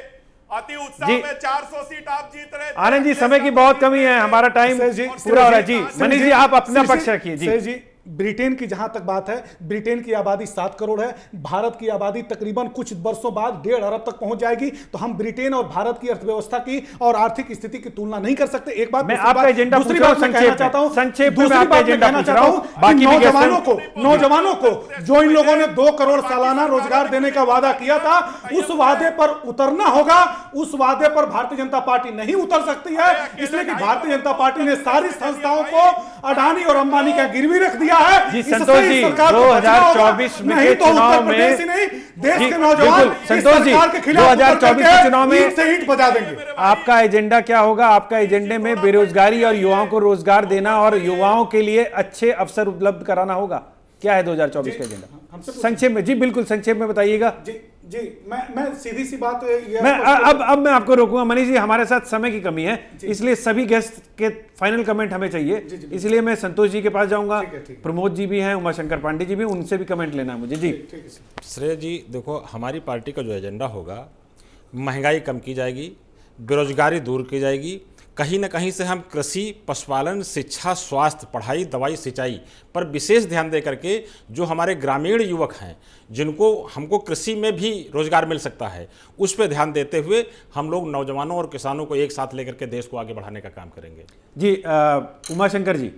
[SPEAKER 4] अति उत्साह
[SPEAKER 1] जी।
[SPEAKER 4] में 400 सीट आप जीत रहे थे।
[SPEAKER 1] आनंद जी, समय की बहुत कमी है, हमारा टाइम पूरा हो रहा है। जी मनीष जी, आप अपना पक्ष रखिए। जी,
[SPEAKER 5] ब्रिटेन की जहां तक बात है, ब्रिटेन की आबादी 7 करोड़ है, भारत की आबादी तकरीबन कुछ वर्षों बाद 1.5 अरब तक पहुंच जाएगी। तो हम ब्रिटेन और भारत की अर्थव्यवस्था की और आर्थिक स्थिति की तुलना नहीं कर सकते। एक बात
[SPEAKER 1] मैं आपका एजेंडा
[SPEAKER 5] दूसरी
[SPEAKER 1] पूछ रहा
[SPEAKER 5] बात
[SPEAKER 1] हूं,
[SPEAKER 5] मैं कहना चाहता हूं,
[SPEAKER 1] संक्षेप में
[SPEAKER 5] दूसरी
[SPEAKER 1] मैं आपका
[SPEAKER 5] बात मैं
[SPEAKER 1] एजेंडा
[SPEAKER 5] कहना
[SPEAKER 1] पूछ
[SPEAKER 5] चाहता
[SPEAKER 1] रहा
[SPEAKER 5] हूं
[SPEAKER 1] हूं,
[SPEAKER 5] कि
[SPEAKER 1] बाकी भी
[SPEAKER 5] नौजवानों को जो इन लोगों ने 2 करोड़ सालाना रोजगार देने का वादा किया था, उस वादे पर उतरना होगा। उस वादे पर भारतीय जनता पार्टी नहीं उतर सकती है, इसलिए कि भारतीय जनता पार्टी ने सारी संस्थाओं को अडानी और अंबानी का गिरवी रख दिया है।
[SPEAKER 1] जी संतोष जी, 2024 में के चुनाव में
[SPEAKER 5] देश के नौजवान
[SPEAKER 1] संतोष जी 2024 के चुनाव में
[SPEAKER 5] ईंट से ईंट बजा देंगे।
[SPEAKER 1] आपका एजेंडा क्या होगा? आपका एजेंडे में बेरोजगारी और युवाओं को रोजगार देना और युवाओं के लिए अच्छे अवसर उपलब्ध कराना होगा। क्या है 2024 का एजेंडा? संक्षेप में। जी बिल्कुल, संक्षेप में बताइएगा।
[SPEAKER 5] जी मैं सीधी सी बात
[SPEAKER 1] मैं अब मैं आपको रोकूंगा। मनीष जी, हमारे साथ समय की कमी है, इसलिए सभी गेस्ट के फाइनल कमेंट हमें चाहिए, इसलिए मैं संतोष जी के पास जाऊंगा। प्रमोद जी भी हैं, उमाशंकर पांडे जी भी, उनसे भी कमेंट लेना है मुझे। जी
[SPEAKER 8] श्रेय जी, देखो, हमारी पार्टी का जो एजेंडा होगा, महंगाई कम की जाएगी, बेरोजगारी दूर की जाएगी, कहीं ना कहीं से हम कृषि, पशुपालन, शिक्षा, स्वास्थ्य, पढ़ाई, दवाई, सिंचाई पर विशेष ध्यान दे करके जो हमारे ग्रामीण युवक हैं, जिनको हमको कृषि में भी रोजगार मिल सकता है, उस पर ध्यान देते हुए हम लोग नौजवानों और किसानों को एक साथ लेकर के देश को आगे बढ़ाने का काम करेंगे।
[SPEAKER 1] जी उमाशंकर जी,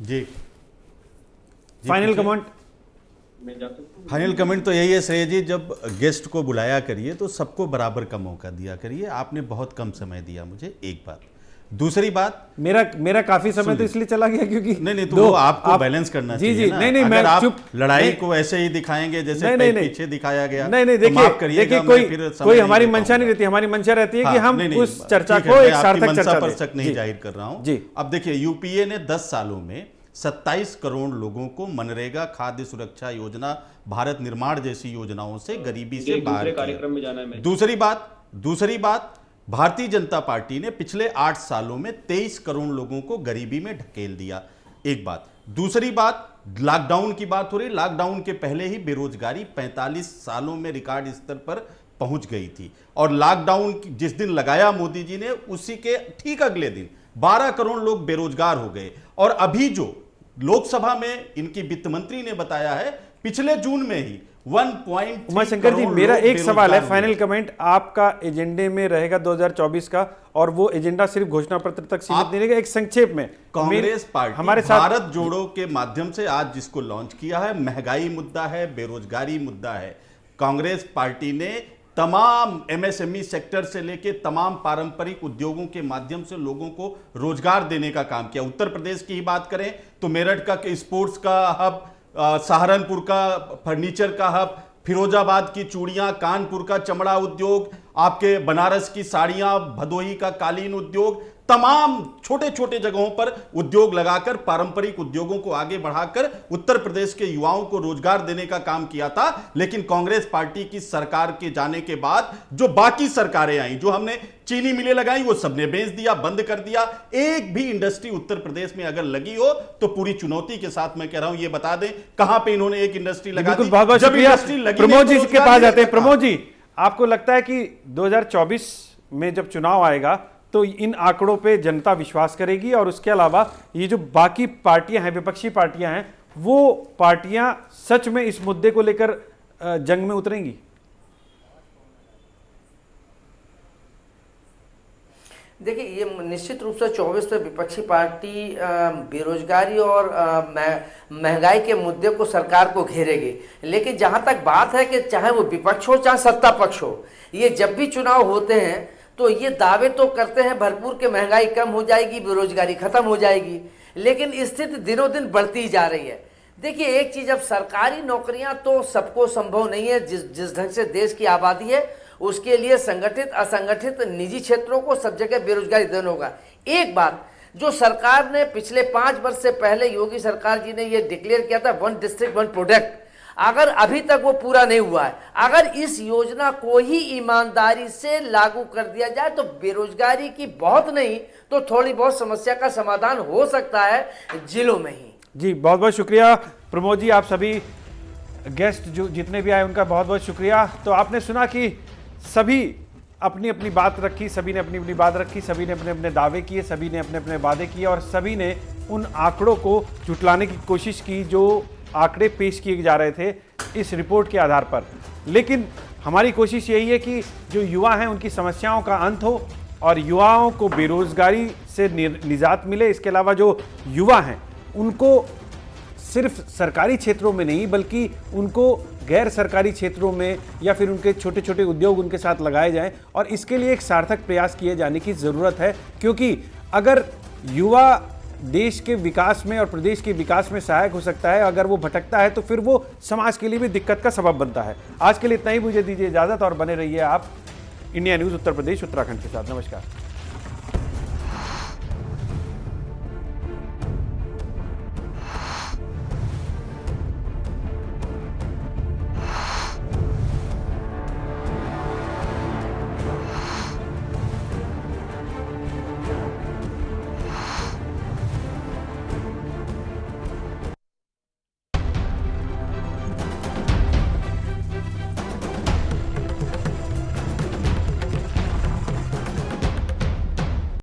[SPEAKER 6] जी
[SPEAKER 1] फाइनल कमेंट।
[SPEAKER 6] फाइनल कमेंट तो यही है श्रेय जी, जब गेस्ट को बुलाया करिए तो सबको बराबर का मौका दिया करिए। आपने बहुत कम समय दिया मुझे, एक बात। दूसरी बात,
[SPEAKER 1] मेरा काफी समय तो इसलिए चला गया क्योंकि
[SPEAKER 6] नहीं तो वो आपको बैलेंस करना चाहिए।
[SPEAKER 1] जी
[SPEAKER 6] ना।
[SPEAKER 1] नहीं,
[SPEAKER 6] अगर
[SPEAKER 1] मैं
[SPEAKER 6] आप
[SPEAKER 1] चुप
[SPEAKER 6] लड़ाई को ऐसे ही दिखाएंगे जैसे पीछे दिखाया गया,
[SPEAKER 1] नहीं देखिए कोई हमारी मंशा नहीं रहती। हमारी मंशा रहती है कि हम उस चर्चा को एक सार्थक चर्चा
[SPEAKER 6] पर शक नहीं जाहिर कर रहा हूं। अब देखिए, यूपीए ने 10 सालों में 27 करोड़ लोगों को मनरेगा, खाद्य सुरक्षा योजना, भारत निर्माण जैसी योजनाओं से गरीबी से बाहर
[SPEAKER 7] कार्यक्रम में जाना है।
[SPEAKER 6] दूसरी बात, भारतीय जनता पार्टी ने पिछले 8 सालों में 23 करोड़ लोगों को गरीबी में ढकेल दिया। एक बात। दूसरी बात, लॉकडाउन की बात हो रही। लॉकडाउन के पहले ही बेरोजगारी 45 सालों में रिकॉर्ड स्तर पर पहुंच गई थी, और लॉकडाउन जिस दिन लगाया मोदी जी ने, उसी के ठीक अगले दिन 12 करोड़ लोग बेरोजगार हो गए। और अभी जो लोकसभा में इनकी वित्त मंत्री ने बताया है, पिछले जून में ही 1.3
[SPEAKER 1] उमाशंकर जी, मेरा एक सवाल है, फाइनल कमेंट। आपका एजेंडे में रहेगा 2024 का, और वो एजेंडा सिर्फ घोषणा पत्र तक सीमित नहीं रहेगा। एक संक्षेप में,
[SPEAKER 6] कांग्रेस पार्टी
[SPEAKER 1] हमारे साथ
[SPEAKER 6] भारत जोड़ो के माध्यम से आज जिसको लॉन्च किया है, महंगाई मुद्दा है, बेरोजगारी मुद्दा है। कांग्रेस पार्टी ने तमाम एमएसएमई सेक्टर से लेके तमाम पारंपरिक उद्योगों के माध्यम से लोगों को रोजगार देने का काम किया। उत्तर प्रदेश की ही बात करें तो मेरठ का स्पोर्ट्स का हब, सहारनपुर का फर्नीचर का हब, फिरोजाबाद की चूड़ियां, कानपुर का चमड़ा उद्योग, आपके बनारस की साड़ियां, भदोही का कालीन उद्योग, तमाम छोटे छोटे जगहों पर उद्योग लगाकर पारंपरिक उद्योगों को आगे बढ़ाकर उत्तर प्रदेश के युवाओं को रोजगार देने का काम किया था। लेकिन कांग्रेस पार्टी की सरकार के जाने के बाद जो बाकी सरकारें आई, जो हमने चीनी मिलें लगाई, वो सबने बेच दिया, बंद कर दिया। एक भी इंडस्ट्री उत्तर प्रदेश में अगर लगी हो तो पूरी चुनौती के साथ मैं कह रहा हूं, ये बता दें कहां पे इन्होंने एक इंडस्ट्री लगा दी।
[SPEAKER 1] बहुत बहुत
[SPEAKER 6] जब
[SPEAKER 1] शुक्रिया।
[SPEAKER 6] इंडस्ट्री लगी
[SPEAKER 1] प्रमोद जी
[SPEAKER 6] नहीं तो
[SPEAKER 1] के पास जाते हैं।
[SPEAKER 6] रोजगार
[SPEAKER 1] प्रमोद जी, आपको लगता है कि 2024 में जब चुनाव आएगा तो इन आंकड़ों पे जनता विश्वास करेगी, और उसके अलावा ये जो बाकी पार्टियां हैं, विपक्षी पार्टियां हैं, वो पार्टियां सच में इस मुद्दे को लेकर जंग में उतरेंगी?
[SPEAKER 9] देखिए, ये निश्चित रूप से 24 में विपक्षी पार्टी बेरोजगारी और महंगाई के मुद्दे को सरकार को घेरेगी। लेकिन जहां तक बात है कि चाहे वो विपक्ष हो चाहे सत्ता पक्ष हो, ये जब भी चुनाव होते हैं तो ये दावे तो करते हैं भरपूर कि महंगाई कम हो जाएगी, बेरोजगारी खत्म हो जाएगी, लेकिन स्थिति दिनों दिन बढ़ती जा रही है। देखिए, एक चीज, अब सरकारी नौकरियां तो सबको संभव नहीं है। जिस ढंग से देश की आबादी है उसके लिए संगठित असंगठित निजी क्षेत्रों को सब जगह बेरोजगारी देना होगा। एक बात जो सरकार ने पिछले 5 वर्ष से पहले योगी सरकार जी ने ये डिक्लेयर किया था, 1 डिस्ट्रिक्ट 1 प्रोडक्ट, अगर अभी तक वो पूरा नहीं हुआ है, अगर इस योजना को ही ईमानदारी से लागू कर दिया जाए तो बेरोजगारी की बहुत नहीं तो थोड़ी बहुत समस्या का समाधान हो सकता है जिलों में ही।
[SPEAKER 1] जी, बहुत बहुत शुक्रिया प्रमोद जी। आप सभी गेस्ट जो जितने भी आए उनका बहुत बहुत शुक्रिया। तो आपने सुना कि सभी अपनी अपनी बात रखी, सभी ने अपनी अपनी बात रखी, सभी ने अपने अपने दावे किए, सभी ने अपने अपने वादे किए, और सभी ने उन आंकड़ों को झुटलाने की कोशिश की जो आंकड़े पेश किए जा रहे थे इस रिपोर्ट के आधार पर। लेकिन हमारी कोशिश यही है कि जो युवा हैं उनकी समस्याओं का अंत हो और युवाओं को बेरोजगारी से निजात मिले। इसके अलावा जो युवा हैं उनको सिर्फ सरकारी क्षेत्रों में नहीं बल्कि उनको गैर सरकारी क्षेत्रों में या फिर उनके छोटे छोटे उद्योग उनके साथ लगाए जाएं, और इसके लिए एक सार्थक प्रयास किए जाने की ज़रूरत है। क्योंकि अगर युवा देश के विकास में और प्रदेश के विकास में सहायक हो सकता है, अगर वो भटकता है तो फिर वो समाज के लिए भी दिक्कत का सबब बनता है। आज के लिए इतना ही, मुझे दीजिए इजाज़त और बने रहिए आप इंडिया न्यूज़ उत्तर प्रदेश उत्तराखंड के साथ। नमस्कार।